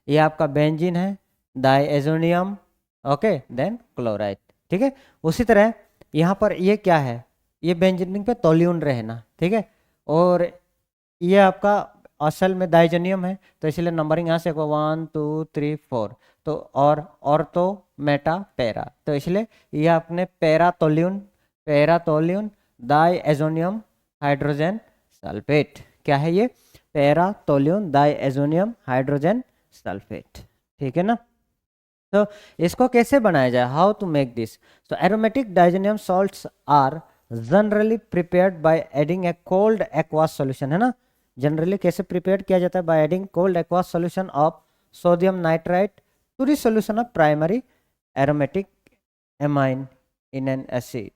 ये आपका बेंजीन है, डाइएजोनियम, ओके, देन क्लोराइड, ठीक है। उसी तरह यहाँ पर ये क्या है, ये बेंजीन पे तोल्यून रहना, ठीक है, और ये आपका असल में डाइजोनियम है, तो इसलिए नंबरिंग यहाँ से 1 2 3 4, तो और तो मेटा पैरा, तो इसलिए ये अपने पैरातोल्यून डाइएजोनियम हाइड्रोजन सल्फेट, क्या है ये, पैरातोल्यून डाइएजोनियम हाइड्रोजन सल्फेट, ठीक है ना। तो इसको कैसे बनाया जाए, हाउ टू मेक दिस, तो aromatic diazonium salts are generally prepared by adding a cold aqueous solution, है ना, जनरली कैसे प्रिपेयर किया जाता है, by adding cold aqueous solution of sodium nitrite to the solution of primary aromatic amine in an acid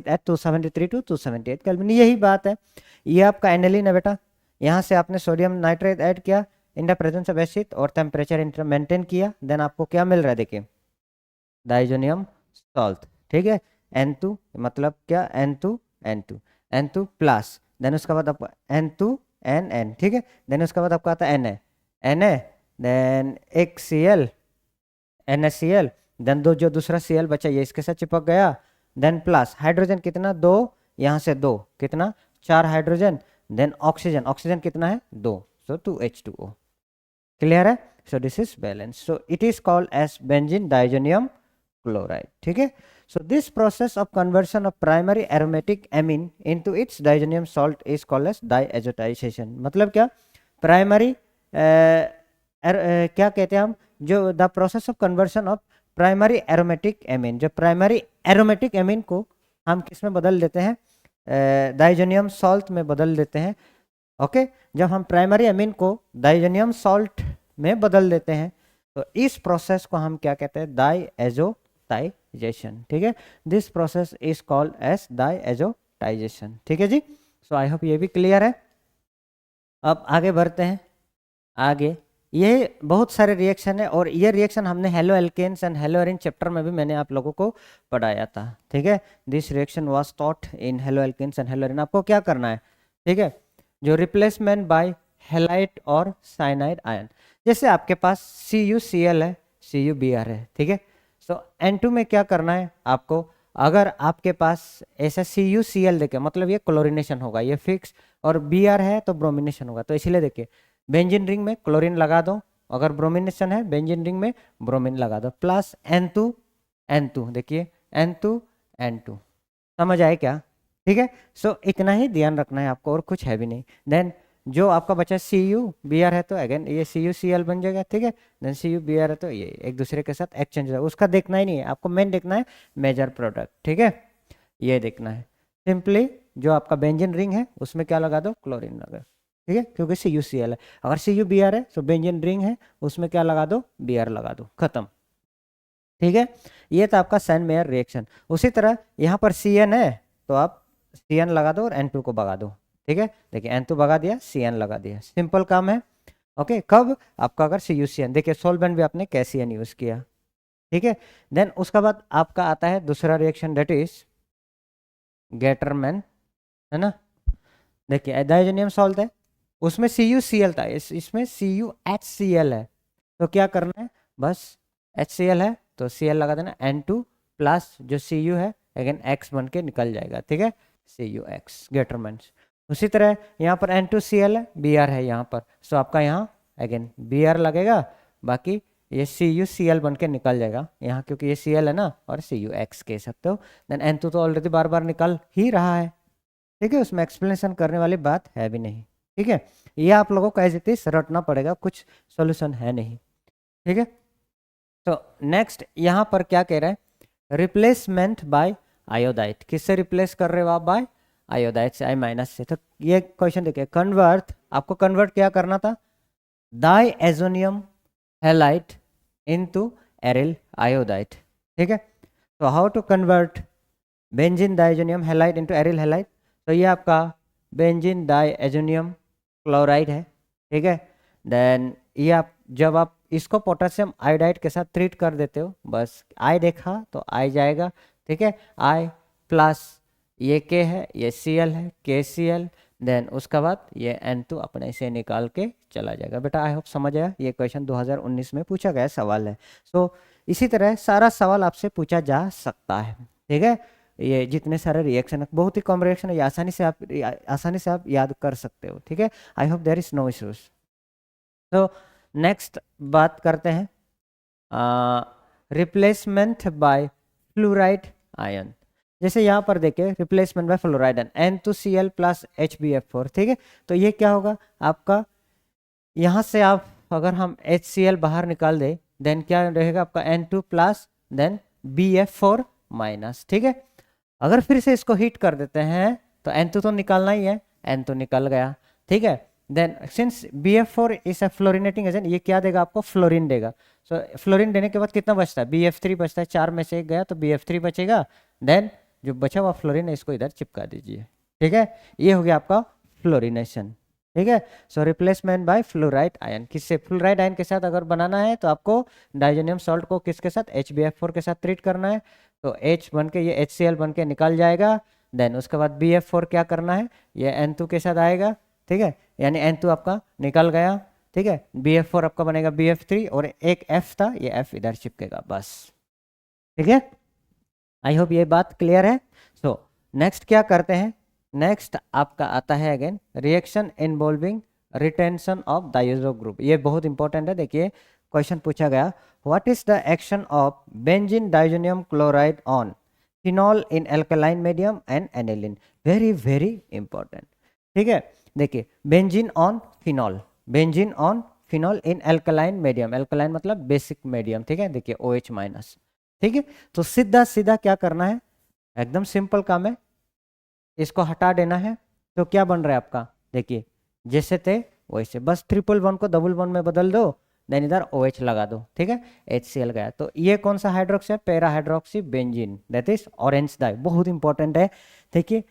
at 273 to 278 kelvin, यही बात है, ये आपका एनिलीन है बेटा, यहाँ से आपने सोडियम नाइट्राइट ऐड किया इन द प्रेजेंस ऑफ एसिड और टेम्परेचर मेंटेन किया, देन आपको क्या मिल रहा है, देखिए डाइजोनियम सॉल्ट, ठीक है, N2 मतलब क्या, N2 प्लस, देन उसके बाद आपको N2NN, ठीक है, देन उसके बाद आपका आता है Na, देन एक Cl NaCl, देन जो दूसरा Cl बचा ये इसके साथ चिपक गया, देन प्लस हाइड्रोजन कितना, 2, यहाँ से 2 कितना, 4 हाइड्रोजन, देन ऑक्सीजन कितना है, 2, सो 2H2O, क्लियर है। So this is balance, so it is called as benzene diazonium chloride, ठीक है। So this process of conversion of primary aromatic amine into its diazonium salt is called as diazotization, मतलब क्या, प्राइमरी क्या कहते हैं हम, जो the process of conversion of primary aromatic amine, जो प्राइमरी एरोमेटिक एमीन को हम किस में बदल देते हैं, डाइजोनियम सॉल्ट में बदल देते हैं, ओके। जब हम प्राइमरी एमीन को डाइजोनियम सॉल्ट में बदल देते हैं तो इस प्रोसेस को हम क्या कहते हैं, डाइएजोटाइजेशन, ठीक है, this process is called as diazotisation, ठीक है जी। सो आई होप ये भी क्लियर है। अब आगे बढ़ते हैं, आगे ये बहुत सारे रिएक्शन है और ये रिएक्शन हमने halo alkanes and halo arene chapter में भी मैंने आप लोगों को पढ़ाया था, ठीक है, this reaction was taught in halo alkanes and halo arene. आपको क्या करना है, ठीक है, जो रिप्लेसमेंट बाय हेलाइट और साइनाइड आयन, जैसे आपके पास CuCl है, CuBr है, ठीक है, सो N2 में क्या करना है आपको, अगर आपके पास ऐसा CuCl देखे मतलब ये क्लोरिनेशन होगा, ये फिक्स, और Br है तो ब्रोमिनेशन होगा, तो इसलिए देखिए बेंजीन रिंग में क्लोरीन लगा दो, अगर ब्रोमिनेशन है बेंजीन रिंग में ब्रोमीन लगा दो, प्लस N2 देखिए N2 समझ आए क्या, ठीक है। सो इतना ही ध्यान रखना है आपको और कुछ है भी नहीं। देन जो आपका बचा CuBr है तो अगेन ये CuCl बन जाएगा, ठीक है, देन CuBr है तो ये एक दूसरे के साथ एक्सचेंज होगा, उसका देखना ही नहीं है आपको, मेन देखना है मेजर प्रोडक्ट, ठीक है, ये देखना है सिंपली, जो आपका बेंजीन रिंग है उसमें क्या लगा दो, क्लोरीन लगा, ठीक है, क्योंकि CuCl है। अगर CuBr है तो बेंजीन रिंग है, उसमें क्या लगा दो, Br लगा दो, खत्म। ठीक है, ये था आपका सैंड मेयर रिएक्शन। उसी तरह यहाँ पर Cn है तो आप Cn लगा दो और N2 को भगा दो। ठीक है, देखिए N2 भगा दिया, Cn लगा दिया, सिंपल काम है। ओके, कब आपका अगर CuCN, देखिए सोल्वेंट भी आपने कैसियन यूज किया। ठीक है, देन उसका बाद आपका आता है दूसरा रिएक्शन, दैट इज गेटरमैन, है ना। देखिए डाइजेनियम सॉल्ट है, उसमें CuCl था, इसमें CuHCl है। तो क्या करना है, बस HCl है तो Cl लगा देना, N2 प्लस जो Cu है अगेन X बन के निकल जाएगा। ठीक है, CuX गेटरमैन। उसी तरह यहाँ पर N2Cl है, Br है यहाँ पर, सो आपका यहाँ अगेन Br लगेगा, बाकी ये CuCl बन के निकल जाएगा यहाँ, क्योंकि ये Cl है ना, और CuX कह सकते हो। देन N2 तो ऑलरेडी बार बार निकल ही रहा है। ठीक है, उसमें एक्सप्लेनेशन करने वाली बात है भी नहीं। ठीक है, ये आप लोगों को एज इट इज रटना पड़ेगा, कुछ सॉल्यूशन है नहीं। ठीक है, तो नेक्स्ट यहाँ पर क्या कह रहा है, रिप्लेसमेंट बाय आयोडाइड। किससे रिप्लेस कर रहे हो आप, बाय आयोडाइड से, I- से। तो ये क्वेश्चन देखिए, कन्वर्ट, आपको कन्वर्ट क्या करना था, diazonium halide into aryl iodide. ठीक है, तो how to convert benzene diazonium halide into aryl halide, तो ये आपका बेंजीन डाइएजोनियम क्लोराइड है। ठीक है, देन ये आप जब आप इसको पोटेशियम आयोडाइड के साथ ट्रीट कर देते हो, बस आई देखा तो आई जाएगा। ठीक है, आई प्लस ये के है, ये Cl है, KCl, देन उसका बाद ये N2 अपने से निकाल के चला जाएगा। बेटा आई होप समझ आया, ये क्वेश्चन 2019 में पूछा गया सवाल है। सो इसी तरह सारा सवाल आपसे पूछा जा सकता है। ठीक है, ये जितने सारे रिएक्शन है, बहुत ही कम रिएक्शन है, ये आसानी से आप याद कर सकते हो। ठीक है, I hope there is no issues. तो नेक्स्ट बात करते हैं रिप्लेसमेंट बाय फ्लोराइड आयन। जैसे यहाँ पर देखें, replacement bye fluoride ion N2Cl plus HbF4। ठीक है, तो ये क्या होगा आपका, यहाँ से आप अगर हम HCl बाहर निकाल दे, देन क्या रहेगा आपका N2 plus then BF4 minus. ठीक है, अगर फिर से इसको हीट कर देते हैं तो N2 तो निकालना ही है, N2 निकल गया। ठीक है, then since BF4 is a fluorinating agent, ये क्या देगा आपको, फ्लोरीन देगा। सो फ्लोरीन देने के बाद कितना बचता है, BF3 बचता है, 4 में से एक गया तो BF3 बचेगा। देन जो बचा हुआ फ्लोरीन है इसको इधर चिपका दीजिए। ठीक है, ये हो गया आपका फ्लोरिनेशन। ठीक है, सो रिप्लेसमेंट बाय फ्लोराइड आयन, किससे, फ्लोराइड आयन के साथ अगर बनाना है तो आपको डाइजेनियम सॉल्ट को किसके साथ, HbF4 के साथ ट्रीट करना है, तो H बन के ये HCl बन के निकल जाएगा। देन उसके बाद BF4 क्या करना है, ये N2 के साथ आएगा। ठीक है, यानी N2 आपका निकल गया। ठीक है, BF4 आपका बनेगा BF3 और एक F था, ये F इधर चिपकेगा बस। ठीक है, आई होप ये बात क्लियर है। सो नेक्स्ट क्या करते हैं, नेक्स्ट आपका आता है again reaction involving retention of diazo group. ये बहुत इंपॉर्टेंट है, देखिए क्वेश्चन पूछा गया, what is the action of benzene डाइजेनियम chloride on phenol in alkaline medium and aniline. Very very important. ठीक है, देखिए benzene on phenol, benzene on phenol in alkaline medium, alkaline मतलब बेसिक मीडियम। ठीक है, देखिए OH माइनस। ठीक है, तो सीधा सीधा क्या करना है, एकदम सिंपल काम है, इसको हटा देना है। तो क्या बन रहा है आपका, देखिए जैसे थे वैसे, बस ट्रिपल वन को डबल वन में बदल दो, देन इधर OH लगा दो। ठीक है, HCl गया, तो ये कौन सा हाइड्रोक्सी है, para hydroxy benzene, that is orange dye. बहुत इंपॉर्टेंट है, देखिए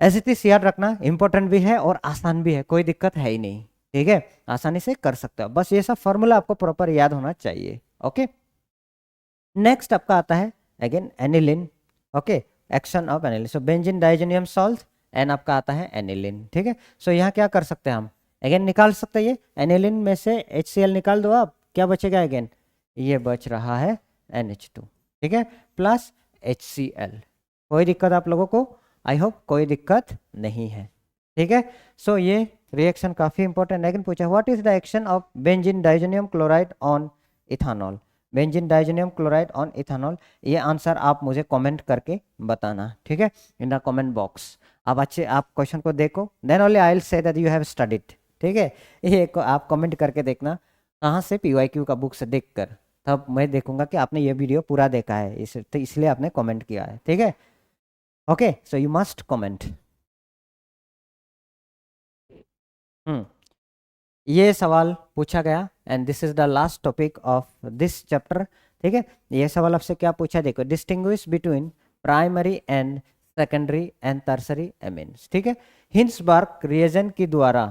एज इट इज याद रखना, इंपॉर्टेंट भी है और आसान भी है, कोई दिक्कत है ही नहीं। ठीक है, आसानी से कर सकते हो, बस ये सब फॉर्मूला आपको प्रॉपर याद होना चाहिए। ओके, नेक्स्ट आपका आता है again aniline. Okay, action of aniline, so benzene डाइजेनियम salt and आपका आता है एनिलिन। ठीक है, सो यहाँ क्या कर सकते हैं हम, अगेन निकाल सकते हैं, ये एनिलिन में से HCl निकाल दो आप, क्या बचेगा अगेन, ये बच रहा है NH2। ठीक है, प्लस HCl। कोई दिक्कत आप लोगों को, आई होप कोई दिक्कत नहीं है। ठीक है, सो ये रिएक्शन काफी इंपॉर्टेंट। लेकिन पूछा what is the action of benzene डाइजेनियम chloride on ethanol, benzene डाइजेनियम chloride on ethanol. ये आंसर आप मुझे कमेंट करके बताना। ठीक है, इन द कमेंट बॉक्स आप अच्छे, आप क्वेश्चन को देखो, then only I will say that you have studied. ठीक है, ये आप कमेंट करके देखना कहाँ से, PYQ का बुक से देखकर, तब मैं देखूंगा कि आपने ये वीडियो पूरा देखा है, तो इसलिए आपने कमेंट किया है। ठीक है, okay, so you must comment. ये सवाल पूछा गया and this is the last topic of this chapter. ठीक है, ये सवाल आपसे क्या पूछा, देखो, distinguish between primary and secondary and tertiary amines. ठीक है, हिंसबर्ग रिएजन के द्वारा,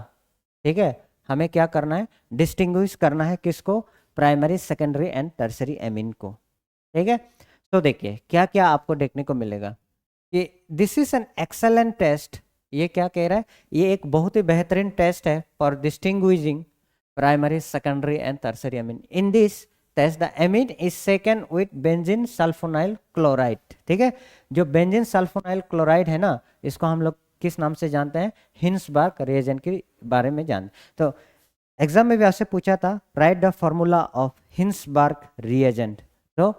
ठीक है, हमें क्या करना है, डिस्टिंग्विश करना है किसको, primary secondary and tertiary amine को। ठीक है, तो देखिए क्या क्या आपको देखने को मिलेगा कि this is an excellent test. ये क्या कह रहा है, ये एक बहुत ही बेहतरीन टेस्ट है for distinguishing primary secondary and tertiary amine. In this test the amine is shaken with benzene sulphonyl chloride. ठीक है, जो बेंजीन सल्फोनाइल क्लोराइड है ना, इसको हम लोग किस नाम से जानते हैं, हिंसबर्ग रिएजन के बारे में जानते। तो एग्जाम में भी आपसे पूछा था, write the formula of Hinsberg reagent. तो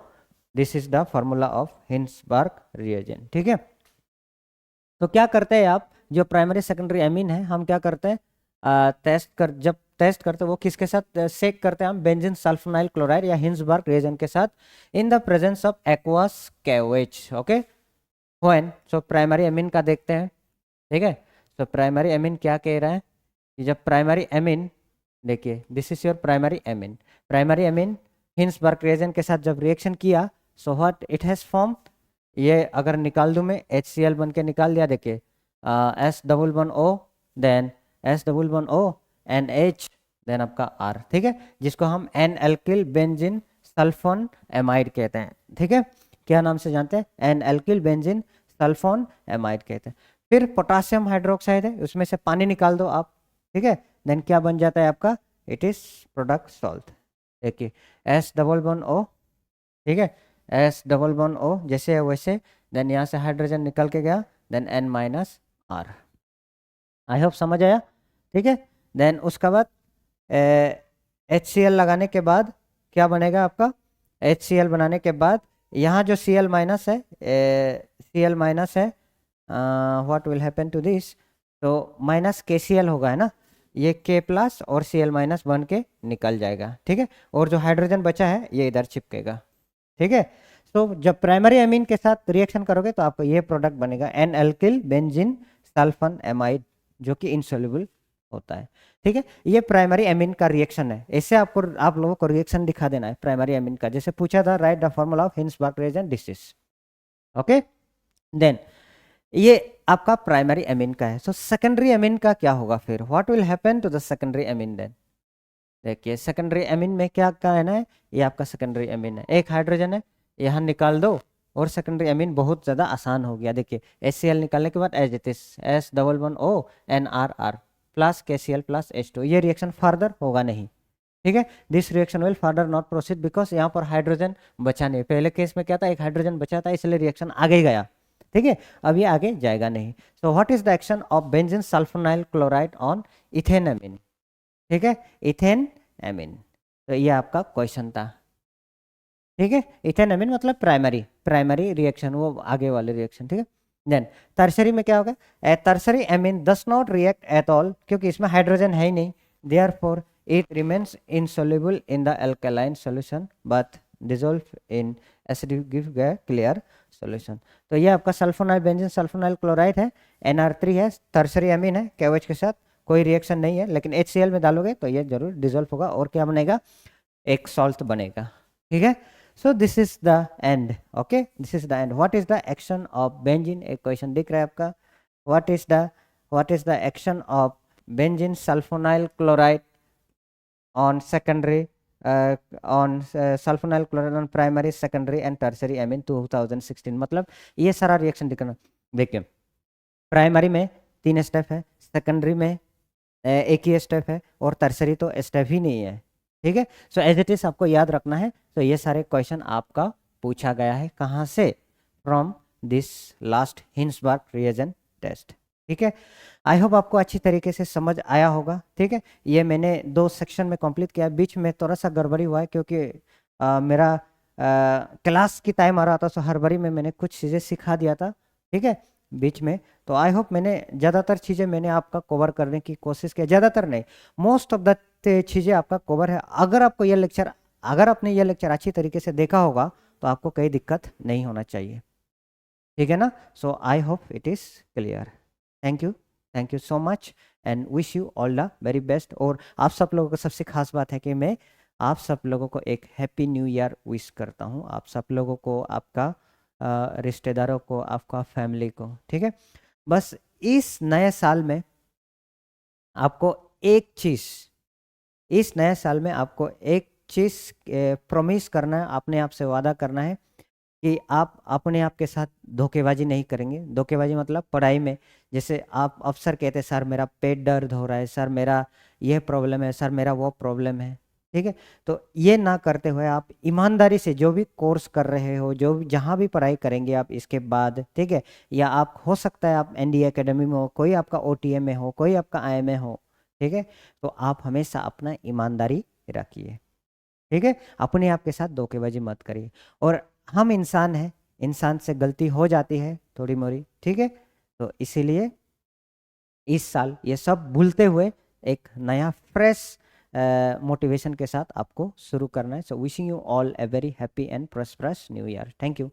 this is the formula of Hinsberg reagent. ठीक है, तो क्या करते हैं आप, जो प्राइमरी सेकेंडरी एमीन है, हम क्या करते हैं, जब टेस्ट करते हैं वो किसके साथ सेक करते हैं, हम बेंजीन सल्फोनाइल क्लोराइड या हिंसबर्ग रिएजेंट के साथ इन the presence of aqueous cabbage. Okay, when, so primary amine का देखते हैं। ठीक है, तो प्राइमरी एमीन क्या कह रहा है कि जब प्राइमरी एमीन, देखिए this is your primary amine, primary amine Hinsberg reagent के साथ जब रिएक्शन किया, so what it has form, ये अगर निकाल दूं मैं, HCl बन के निकाल दिया, देखिए S+O, then S+O N H, then आपका R। ठीक है, जिसको हम N alkyl benzene sulphon amide कहते हैं। ठीक है, क्या नाम से जानते हैं, N alkyl benzene sulphon amide कहते हैं। फिर पोटासियम हाइड्रोक्साइड है, उसमें से पानी निकाल दो आप। ठीक है, देन क्या बन जाता है आपका, इट इज प्रोडक्ट सॉल्ट। देखिए S+O, ठीक है, S+O जैसे है वैसे, देन यहाँ से हाइड्रोजन निकल के गया, देन N-R। आई होप समझ आया। ठीक है, देन उसके बाद HCl लगाने के बाद क्या बनेगा आपका, HCl बनाने के बाद यहाँ जो Cl माइनस है, Cl माइनस है, what will happen to this, तो माइनस KCl होगा, है ना, ये K प्लस और Cl माइनस बन के निकल जाएगा। ठीक है, और जो हाइड्रोजन बचा है ये इधर चिपकेगा। ठीक है, तो जब प्राइमरी एमीन के साथ रिएक्शन करोगे तो आपको ये प्रोडक्ट बनेगा, एन एल्किल बेंजीन सल्फन एमाइड, जो कि इनसोल्युबल होता है। ठीक है, ये प्राइमरी एमीन का रिएक्शन है। ऐसे आपको, आप लोगों को रिएक्शन दिखा देना है प्राइमरी एमीन का, जैसे पूछा था, write the formula of Hinsberg reagent, this is okay. Then ये आपका प्राइमरी एमीन का है। सो सेकेंडरी एमीन का क्या होगा फिर, what will happen to the secondary amine. Then देखिए सेकेंडरी एमीन में क्या कहना है, ये आपका सेकेंडरी एमीन है, एक हाइड्रोजन है, यहाँ निकाल दो और सेकेंडरी एमीन बहुत ज़्यादा आसान हो गया। देखिए HCl निकालने के बाद as it is S+O NRR plus KCl plus H2, ये रिएक्शन फर्दर होगा नहीं। ठीक है, this reaction will further not proceed because यहाँ पर हाइड्रोजन बचा नहीं। पहले केस में क्या था, एक हाइड्रोजन बचा था, इसलिए रिएक्शन आगे गया। ठीक है, अब ये आगे जाएगा नहीं। सो what is the action of benzene sulphonyl chloride on ethane amine. ठीक है, इथेन एमीन, तो ये आपका क्वेश्चन था। ठीक है, इथेन एमीन मतलब प्राइमरी रिएक्शन, वो आगे वाले रिएक्शन। ठीक है, देन टर्सरी में क्या होगा, tertiary amine does not react at all, क्योंकि इसमें हाइड्रोजन है ही नहीं, therefore it remains insoluble in the alkaline solution but dissolve in acid, give a clear solution. तो ये आपका सल्फोनाइल बेंजीन सल्फोनाइल क्लोराइड है, NR3 है, टर्सरी एमीन है, KOH के साथ कोई रिएक्शन नहीं है, लेकिन HCl में डालोगे तो ये जरूर डिसॉल्व होगा और क्या बनेगा, एक सॉल्ट बनेगा। ठीक है, so this is the end. Okay, this is the end. What is the action of benzene, एक क्वेश्चन दिख रहा है आपका, what is the action of benzene sulphonyl chloride on secondary on sulfonyl chloride on primary secondary and tertiary amine 2016। मतलब ये सारा रिएक्शन दिखना। देखिए प्राइमरी में 3 स्टेप है, सेकेंडरी में एक ही स्टेप है, और टर्सरी तो स्टेप ही नहीं है। ठीक है, सो एज इट इज आपको याद रखना है। तो ये सारे क्वेश्चन आपका पूछा गया है, कहाँ से, from this last Hinsberg reagent test. ठीक है, आई होप आपको अच्छी तरीके से समझ आया होगा। ठीक है, ये मैंने 2 सेक्शन में कंप्लीट किया, बीच में थोड़ा सा गड़बड़ी हुआ है क्योंकि मेरा क्लास की टाइम आ रहा था, सो हड़बड़ी में मैंने कुछ चीज़ें सिखा दिया था। ठीक है, बीच में, तो आई होप मैंने ज़्यादातर चीज़ें मैंने आपका कवर करने की कोशिश की, ज़्यादातर नहीं, मोस्ट ऑफ द चीज़ें आपका कवर है। अगर आपने ये लेक्चर अच्छी तरीके से देखा होगा तो आपको कोई दिक्कत नहीं होना चाहिए। ठीक है ना, so I hope it is clear. Thank you. Thank you so much and wish you all the very best. और आप सब लोगों को सबसे खास बात है कि मैं आप सब लोगों को एक हैप्पी न्यू ईयर विश करता हूँ, आप सब लोगों को, आपका रिश्तेदारों को, आपका फैमिली को, ठीक है। बस इस नए साल में आपको एक चीज़, इस नए साल में आपको एक चीज़ प्रॉमिस करना है, अपने आप से वादा करना है कि आप अपने आप के साथ धोखेबाजी नहीं करेंगे। धोखेबाजी मतलब पढ़ाई में, जैसे आप अफसर कहते हैं सर मेरा पेट दर्द हो रहा है, सर मेरा यह प्रॉब्लम है, सर मेरा वो प्रॉब्लम है, ठीक है। तो ये ना करते हुए आप ईमानदारी से जो भी कोर्स कर रहे हो, जो जहाँ भी पढ़ाई करेंगे आप इसके बाद, ठीक है, या आप हो सकता है आप एनडीए एकेडमी में हो, कोई आपका ओटीए में हो, कोई आपका आईएमए हो, ठीक है, तो आप हमेशा अपना ईमानदारी रखिए, ठीक है। अपने आप के साथ धोखेबाजी मत करिए। और हम इंसान हैं, इंसान से गलती हो जाती है थोड़ी मोड़ी, ठीक है। तो इसीलिए इस साल ये सब भूलते हुए एक नया फ्रेश मोटिवेशन के साथ आपको शुरू करना है। So wishing you all a very happy and prosperous new year. Thank you.